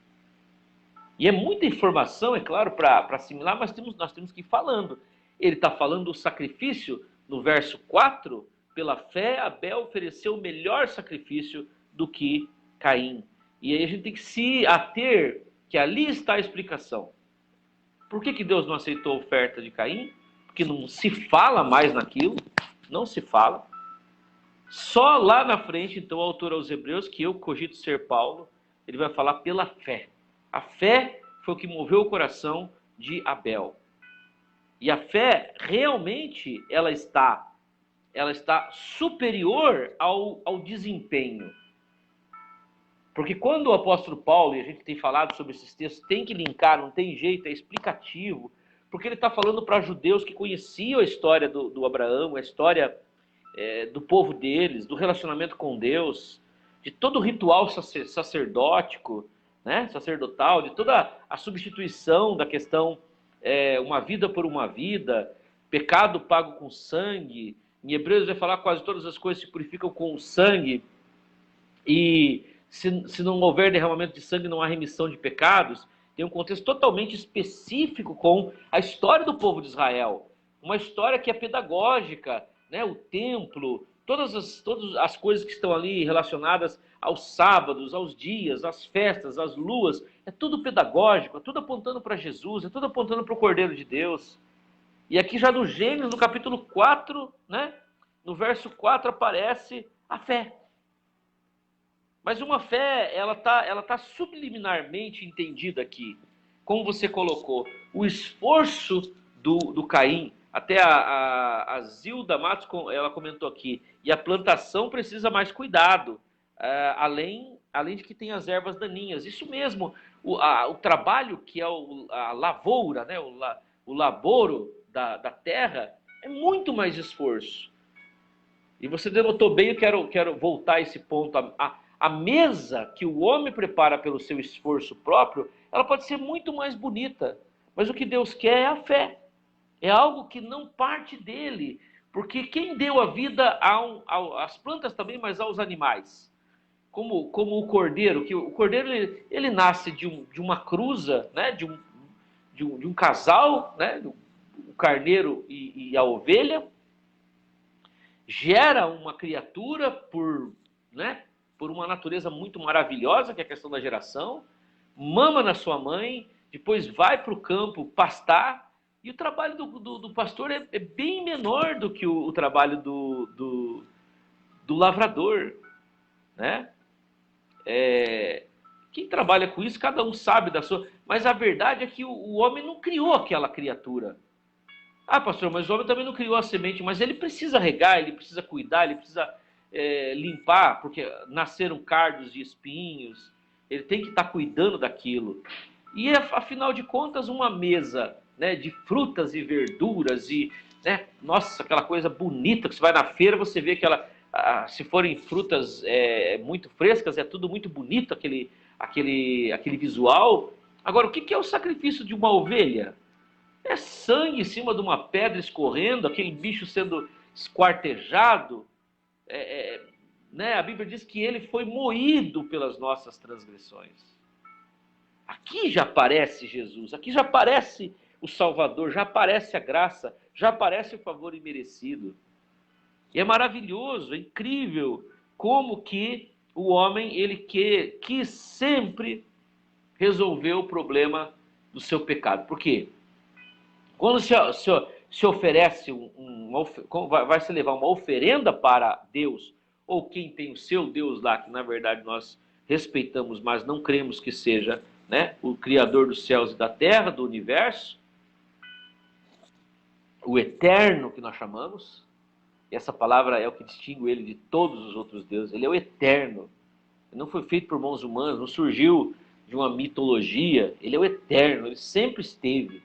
A: E é muita informação, é claro, para assimilar, mas nós temos que ir falando. Ele está falando do sacrifício, no verso 4, pela fé, Abel ofereceu o melhor sacrifício do que Caim. E aí a gente tem que se ater que ali está a explicação. Por que Deus não aceitou a oferta de Caim? Porque não se fala mais naquilo, não se fala. Só lá na frente, então, o autor aos Hebreus, que eu cogito ser Paulo, ele vai falar pela fé. A fé foi o que moveu o coração de Abel. E a fé, realmente, ela está superior ao desempenho. Porque quando o apóstolo Paulo, e a gente tem falado sobre esses textos, tem que linkar, não tem jeito, é explicativo, porque ele está falando para judeus que conheciam a história do Abraão, a história do povo deles, do relacionamento com Deus, de todo o ritual sacerdótico, né, sacerdotal, de toda a substituição da questão uma vida por uma vida, pecado pago com sangue. Em Hebreus vai falar que quase todas as coisas se purificam com o sangue, e se não houver derramamento de sangue, não há remissão de pecados. Tem um contexto totalmente específico com a história do povo de Israel. Uma história que é pedagógica, né? O templo, todas as coisas que estão ali relacionadas aos sábados, aos dias, às festas, às luas. É tudo pedagógico, é tudo apontando para Jesus, é tudo apontando para o Cordeiro de Deus. E aqui já no Gênesis, no capítulo 4, né? No verso 4 aparece a fé. Mas uma fé, ela tá subliminarmente entendida aqui. Como você colocou, o esforço do Caim, até a Zilda Matos, ela comentou aqui, e a plantação precisa mais cuidado, além de que tem as ervas daninhas. Isso mesmo, o trabalho que é a lavoura, né, o laboro da terra, é muito mais esforço. E você denotou bem, eu quero voltar a esse ponto. A mesa que o homem prepara pelo seu esforço próprio, ela pode ser muito mais bonita. Mas o que Deus quer é a fé. É algo que não parte dele. Porque quem deu a vida às plantas também, mas aos animais? Como o cordeiro. Que o cordeiro ele nasce de uma cruza, né? de um casal, né? O carneiro e a ovelha. Gera uma criatura por uma natureza muito maravilhosa, que é a questão da geração, mama na sua mãe, depois vai para o campo pastar, e o trabalho do pastor é bem menor do que o trabalho do lavrador, né? Quem trabalha com isso, cada um sabe da sua... Mas a verdade é que o homem não criou aquela criatura. Ah, pastor, mas o homem também não criou a semente, mas ele precisa regar, ele precisa cuidar, ele precisa... limpar, porque nasceram cardos e espinhos, ele tem que estar cuidando daquilo. E afinal de contas, uma mesa, né, de frutas e verduras e, né, nossa, aquela coisa bonita que você vai na feira, você vê se forem frutas muito frescas, é tudo muito bonito, aquele visual. Agora, o que é o sacrifício de uma ovelha? É sangue em cima de uma pedra escorrendo, aquele bicho sendo esquartejado. Né? A Bíblia diz que ele foi moído pelas nossas transgressões. aqui já aparece Jesus, aqui já aparece o Salvador, já aparece a graça, já aparece o favor imerecido. E é maravilhoso, é incrível como que o homem, ele quis sempre resolver o problema do seu pecado. Por quê? Quando se oferece, vai se levar uma oferenda para Deus, ou quem tem o seu Deus lá, que na verdade nós respeitamos, mas não cremos que seja, né, o Criador dos céus e da terra, do universo, o eterno que nós chamamos, e essa palavra é o que distingue ele de todos os outros deuses, ele é o eterno, ele não foi feito por mãos humanas, não surgiu de uma mitologia, ele é o eterno, ele sempre esteve,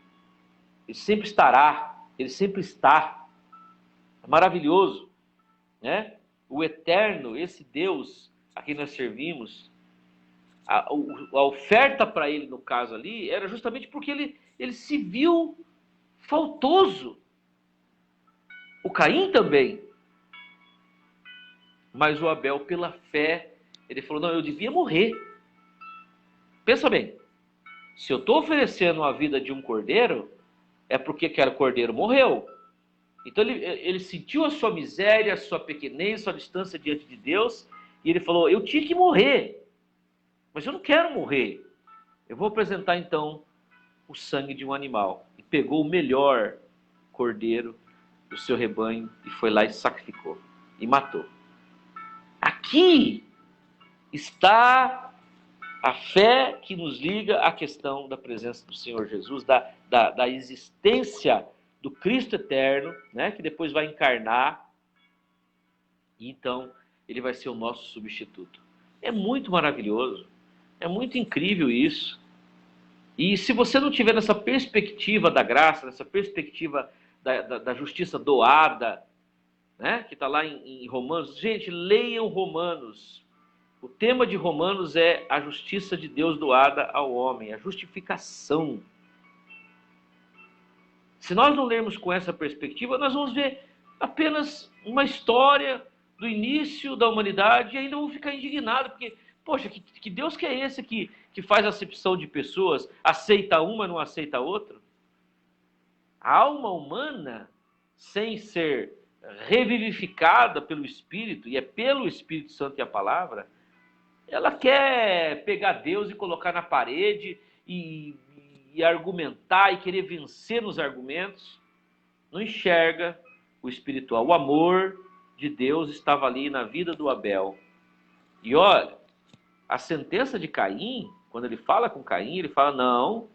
A: ele sempre estará, ele sempre está. É maravilhoso, né? O eterno, esse Deus a quem nós servimos, a oferta para ele, no caso ali, era justamente porque ele se viu faltoso. O Caim também. Mas o Abel, pela fé, ele falou, não, eu devia morrer. Pensa bem, se eu estou oferecendo a vida de um cordeiro, é porque aquele cordeiro morreu. Então ele sentiu a sua miséria, a sua pequenez, a sua distância diante de Deus, e ele falou, eu tinha que morrer, mas eu não quero morrer. Eu vou apresentar então o sangue de um animal. E pegou o melhor cordeiro do seu rebanho e foi lá e sacrificou, e matou. Aqui está a fé que nos liga à questão da presença do Senhor Jesus, da existência do Cristo eterno, né, que depois vai encarnar, e então ele vai ser o nosso substituto. É muito maravilhoso, é muito incrível isso. E se você não tiver nessa perspectiva da graça, nessa perspectiva da justiça doada, né, que está lá em Romanos, gente, leiam Romanos. O tema de Romanos é a justiça de Deus doada ao homem, a justificação. Se nós não lermos com essa perspectiva, nós vamos ver apenas uma história do início da humanidade e ainda vamos ficar indignados, porque, poxa, que Deus que é esse que faz acepção de pessoas, aceita uma e não aceita a outra? A alma humana, sem ser revivificada pelo Espírito, e é pelo Espírito Santo e a palavra, ela quer pegar Deus e colocar na parede e argumentar e querer vencer nos argumentos, não enxerga o espiritual. O amor de Deus estava ali na vida do Abel. E olha, a sentença de Caim, quando ele fala com Caim, ele fala, não,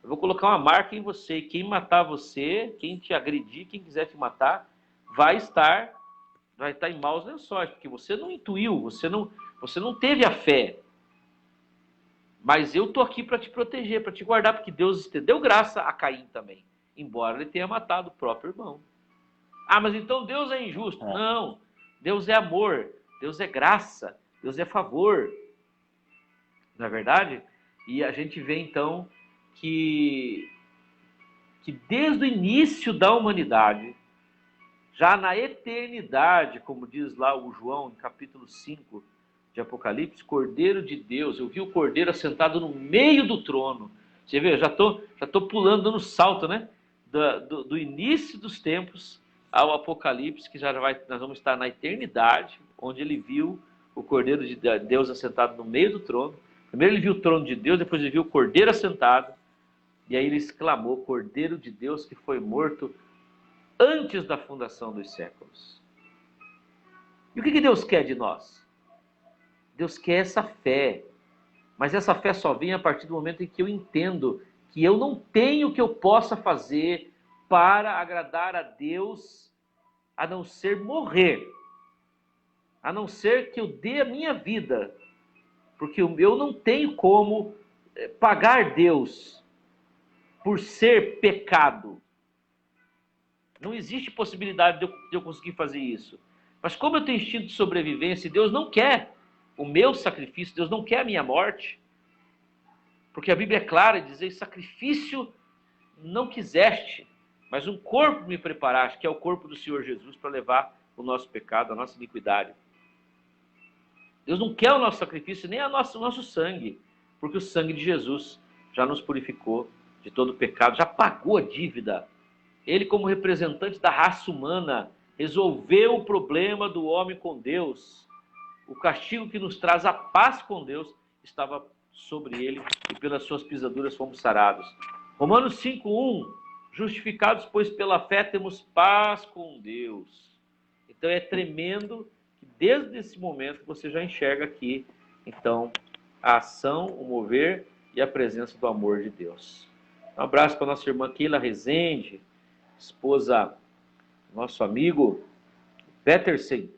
A: eu vou colocar uma marca em você, e quem matar você, quem te agredir, quem quiser te matar, vai estar em maus lençóis, porque você não intuiu, você não teve a fé. Mas eu estou aqui para te proteger, para te guardar, porque Deus estendeu graça a Caim também, embora ele tenha matado o próprio irmão. Ah, mas então Deus é injusto. Não, Deus é amor, Deus é graça, Deus é favor. Não é verdade? E a gente vê então que desde o início da humanidade, já na eternidade, como diz lá o João, no capítulo 5 de Apocalipse, Cordeiro de Deus, eu vi o Cordeiro assentado no meio do trono. Você vê, eu já tô pulando, dando salto, né? Do início dos tempos ao Apocalipse, que nós vamos estar na eternidade, onde ele viu o Cordeiro de Deus assentado no meio do trono. Primeiro ele viu o trono de Deus, depois ele viu o Cordeiro assentado, e aí ele exclamou, Cordeiro de Deus que foi morto antes da fundação dos séculos. E o que Deus quer de nós? Deus quer essa fé, mas essa fé só vem a partir do momento em que eu entendo que eu não tenho o que eu possa fazer para agradar a Deus, a não ser morrer, a não ser que eu dê a minha vida, porque eu não tenho como pagar Deus por ser pecado. Não existe possibilidade de eu conseguir fazer isso. Mas como eu tenho instinto de sobrevivência e Deus não quer o meu sacrifício, Deus não quer a minha morte, porque a Bíblia é clara em dizer, sacrifício não quiseste, mas um corpo me preparaste, que é o corpo do Senhor Jesus, para levar o nosso pecado, a nossa iniquidade. Deus não quer o nosso sacrifício, nem o nosso sangue, porque o sangue de Jesus já nos purificou de todo pecado, já pagou a dívida. Ele, como representante da raça humana, resolveu o problema do homem com Deus. O castigo que nos traz a paz com Deus estava sobre ele e pelas suas pisaduras fomos sarados. Romanos 5:1, justificados, pois pela fé temos paz com Deus. Então é tremendo que desde esse momento você já enxerga aqui, então, a ação, o mover e a presença do amor de Deus. Um abraço para a nossa irmã Keila Rezende, esposa do nosso amigo Petersen,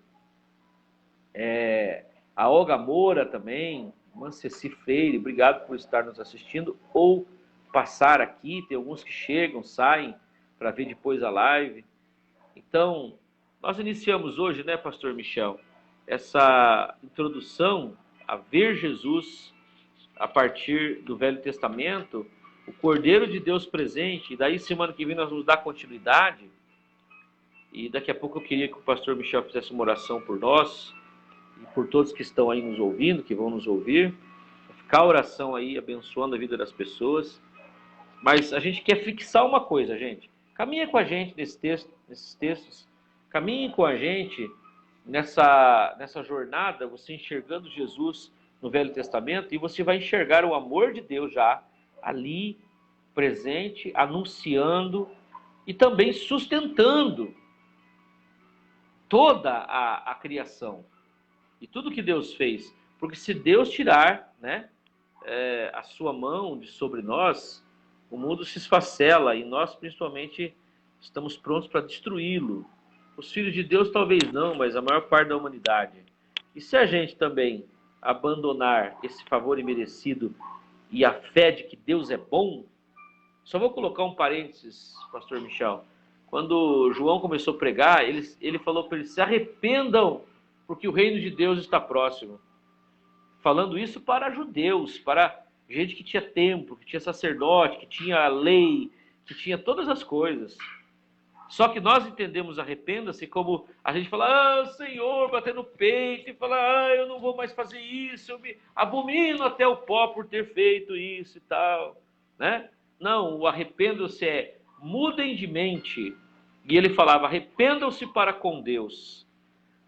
A: a Olga Moura também, irmã Ceci Freire, obrigado por estar nos assistindo ou passar aqui, tem alguns que chegam, saem para ver depois a live. Então, nós iniciamos hoje, né, pastor Michel, essa introdução a ver Jesus a partir do Velho Testamento, o Cordeiro de Deus presente, e daí semana que vem nós vamos dar continuidade, e daqui a pouco eu queria que o pastor Michel fizesse uma oração por nós, e por todos que estão aí nos ouvindo, que vão nos ouvir, ficar a oração aí, abençoando a vida das pessoas, mas a gente quer fixar uma coisa, gente, caminha com a gente nesses textos, caminhe com a gente nessa jornada, você enxergando Jesus no Velho Testamento, e você vai enxergar o amor de Deus já ali, presente, anunciando e também sustentando toda a criação e tudo que Deus fez. Porque se Deus tirar, né, a sua mão de sobre nós, o mundo se esfacela e nós principalmente estamos prontos para destruí-lo. Os filhos de Deus talvez não, mas a maior parte da humanidade. E se a gente também abandonar esse favor imerecido e a fé de que Deus é bom, só vou colocar um parênteses, pastor Michel. Quando João começou a pregar, ele falou para eles, se arrependam, porque o reino de Deus está próximo. Falando isso para judeus, para gente que tinha templo, que tinha sacerdote, que tinha lei, que tinha todas as coisas. Só que nós entendemos arrependa-se como a gente fala, ah, Senhor, bater no peito e falar, ah, eu não vou mais fazer isso, eu me abomino até o pó por ter feito isso e tal, né? Não, o arrependam-se é mudem de mente. E ele falava, arrependam-se para com Deus.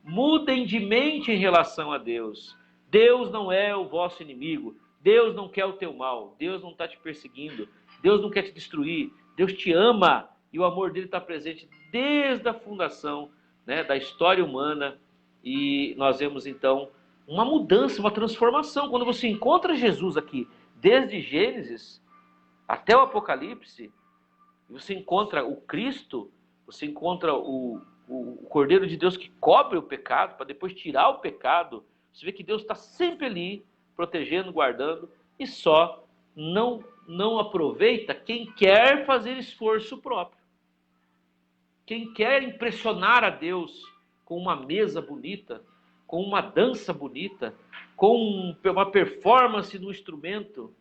A: Mudem de mente em relação a Deus. Deus não é o vosso inimigo. Deus não quer o teu mal. Deus não está te perseguindo. Deus não quer te destruir. Deus te ama. E o amor dele está presente desde a fundação, né, da história humana. E nós vemos, então, uma mudança, uma transformação. Quando você encontra Jesus aqui, desde Gênesis até o Apocalipse, você encontra o Cristo, você encontra o Cordeiro de Deus que cobre o pecado, para depois tirar o pecado. Você vê que Deus está sempre ali, protegendo, guardando, e só não aproveita quem quer fazer esforço próprio. Quem quer impressionar a Deus com uma mesa bonita, com uma dança bonita, com uma performance no instrumento,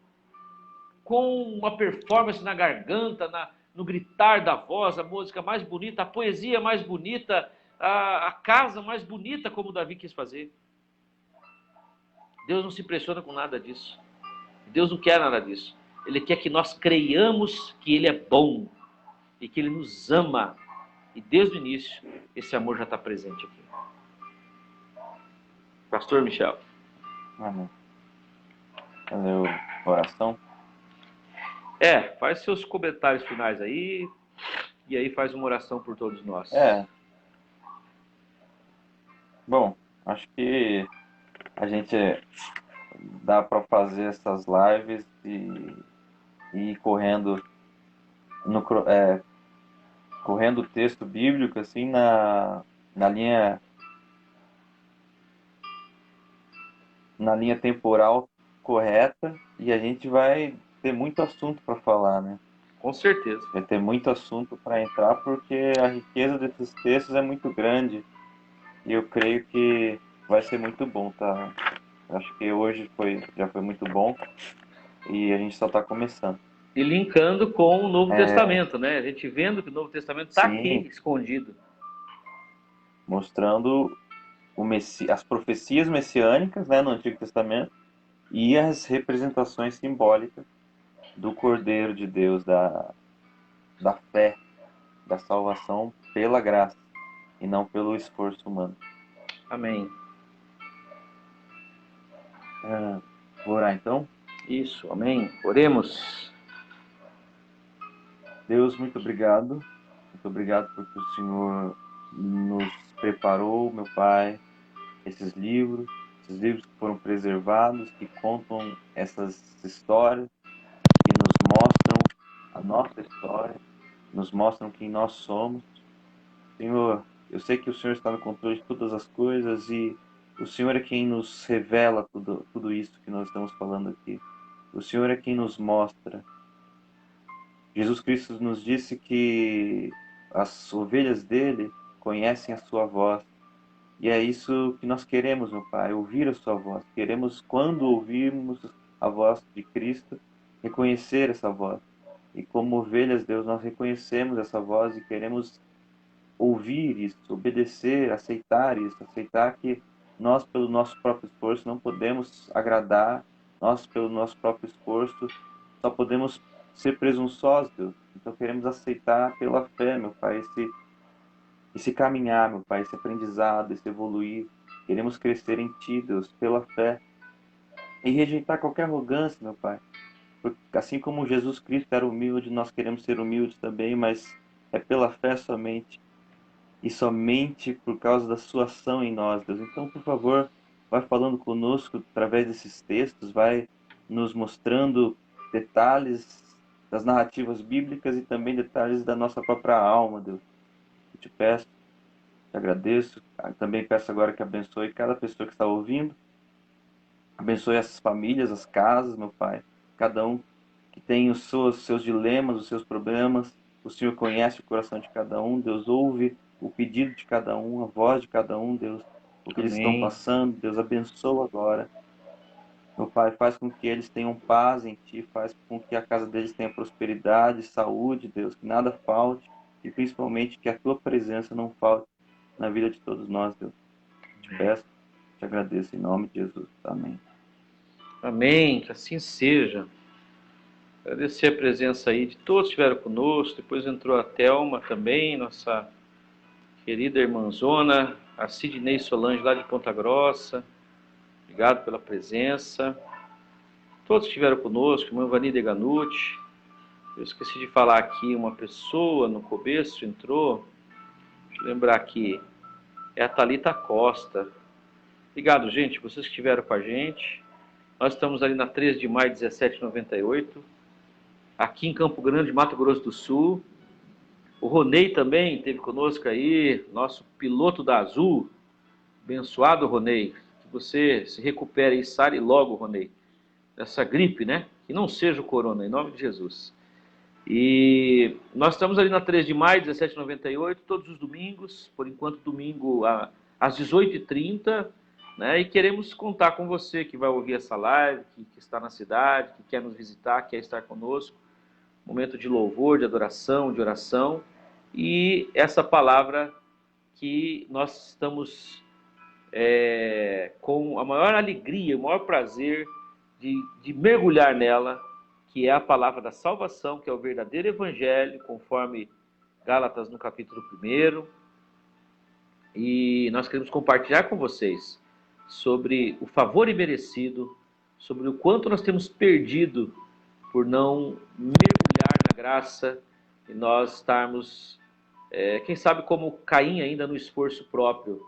A: com uma performance na garganta, no gritar da voz, a música mais bonita, a poesia mais bonita, a casa mais bonita, como Davi quis fazer. Deus não se impressiona com nada disso. Deus não quer nada disso. Ele quer que nós creiamos que Ele é bom e que Ele nos ama. E desde o início, esse amor já está presente aqui. Pastor Michel.
B: Amém. Valeu, oração.
A: Faz seus comentários finais aí, e aí faz uma oração por todos nós.
B: Bom, acho que a gente dá para fazer essas lives e ir correndo correndo o texto bíblico assim na linha temporal correta, e a gente vai ter muito assunto para falar, né?
A: Com certeza.
B: Vai ter muito assunto para entrar, porque a riqueza desses textos é muito grande, e eu creio que vai ser muito bom, tá? Acho que hoje já foi muito bom, e a gente só está começando.
A: E linkando com o Novo Testamento, né? A gente vendo que o Novo Testamento está aqui, escondido.
B: Mostrando as profecias messiânicas, né, no Antigo Testamento, e as representações simbólicas do Cordeiro de Deus, da fé, da salvação pela graça e não pelo esforço humano.
A: Amém.
B: Vou orar então?
A: Isso, amém. Oremos.
B: Deus, muito obrigado. Muito obrigado porque o Senhor nos preparou, meu Pai, esses livros que foram preservados, que contam essas histórias, que nos mostram a nossa história, nos mostram quem nós somos. Senhor, eu sei que o Senhor está no controle de todas as coisas e o Senhor é quem nos revela tudo isso que nós estamos falando aqui. O Senhor é quem nos mostra. Jesus Cristo nos disse que as ovelhas dele conhecem a sua voz. E é isso que nós queremos, meu Pai, ouvir a sua voz. Queremos, quando ouvirmos a voz de Cristo, reconhecer essa voz. E como ovelhas, Deus, nós reconhecemos essa voz e queremos ouvir isso, obedecer, aceitar isso, aceitar que nós, pelo nosso próprio esforço, não podemos agradar, nós, pelo nosso próprio esforço, só podemos ser presunçosos, Deus. Então queremos aceitar pela fé, meu Pai, esse caminhar, meu Pai, esse aprendizado, esse evoluir. Queremos crescer em Ti, Deus, pela fé. E rejeitar qualquer arrogância, meu Pai. Porque assim como Jesus Cristo era humilde, nós queremos ser humildes também, mas é pela fé somente. E somente por causa da sua ação em nós, Deus. Então, por favor, vai falando conosco através desses textos, vai nos mostrando detalhes das narrativas bíblicas e também detalhes da nossa própria alma, Deus. Eu te peço, te agradeço. Também peço agora que abençoe cada pessoa que está ouvindo. Abençoe essas famílias, as casas, meu Pai. Cada um que tem os seus dilemas, os seus problemas. O Senhor conhece o coração de cada um. Deus ouve o pedido de cada um, a voz de cada um, Deus. O que eles estão
A: Amém.
B: passando, Deus abençoa agora. Meu Pai, faz com que eles tenham paz em Ti, faz com que a casa deles tenha prosperidade, saúde, Deus, que nada falte e principalmente que a Tua presença não falte na vida de todos nós, Deus. Te peço, te agradeço em nome de Jesus. Amém.
A: Amém. Que assim seja. Agradecer a presença aí de todos que estiveram conosco. Depois entrou a Thelma também, nossa querida irmãzona, a Sidney Solange lá de Ponta Grossa. Obrigado pela presença. Todos que estiveram conosco, irmã Vani Deganucci. Eu esqueci de falar aqui, uma pessoa no começo entrou. Deixa eu lembrar aqui. É a Thalita Costa. Obrigado, gente, vocês que estiveram com a gente. Nós estamos ali na 13 de maio de 1798. Aqui em Campo Grande, Mato Grosso do Sul. O Ronei também esteve conosco aí, nosso piloto da Azul. Abençoado, Ronei. Que você se recupere e sare logo, Ronei, dessa gripe, né? Que não seja o corona, em nome de Jesus. E nós estamos ali na 3 de maio, 1798, todos os domingos, por enquanto domingo às 18h30, né? E queremos contar com você que vai ouvir essa live, que está na cidade, que quer nos visitar, quer estar conosco. Momento de louvor, de adoração, de oração. E essa palavra que nós estamos com a maior alegria, o maior prazer de mergulhar nela, que é a palavra da salvação, que é o verdadeiro evangelho, conforme Gálatas no capítulo 1. E nós queremos compartilhar com vocês sobre o favor imerecido, sobre o quanto nós temos perdido por não mergulhar na graça e nós estarmos, quem sabe como Caim ainda no esforço próprio.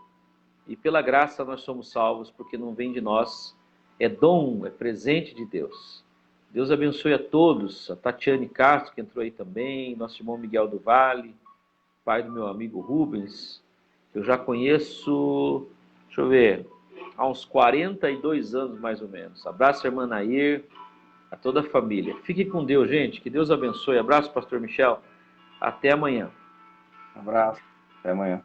A: E pela graça nós somos salvos, porque não vem de nós, é dom, é presente de Deus. Deus abençoe a todos, a Tatiane Castro, que entrou aí também, nosso irmão Miguel do Vale, pai do meu amigo Rubens, que eu já conheço, deixa eu ver, há uns 42 anos mais ou menos. Abraço, irmã Nair, a toda a família. Fique com Deus, gente, que Deus abençoe. Abraço, pastor Michel, até amanhã.
B: Um abraço, até amanhã.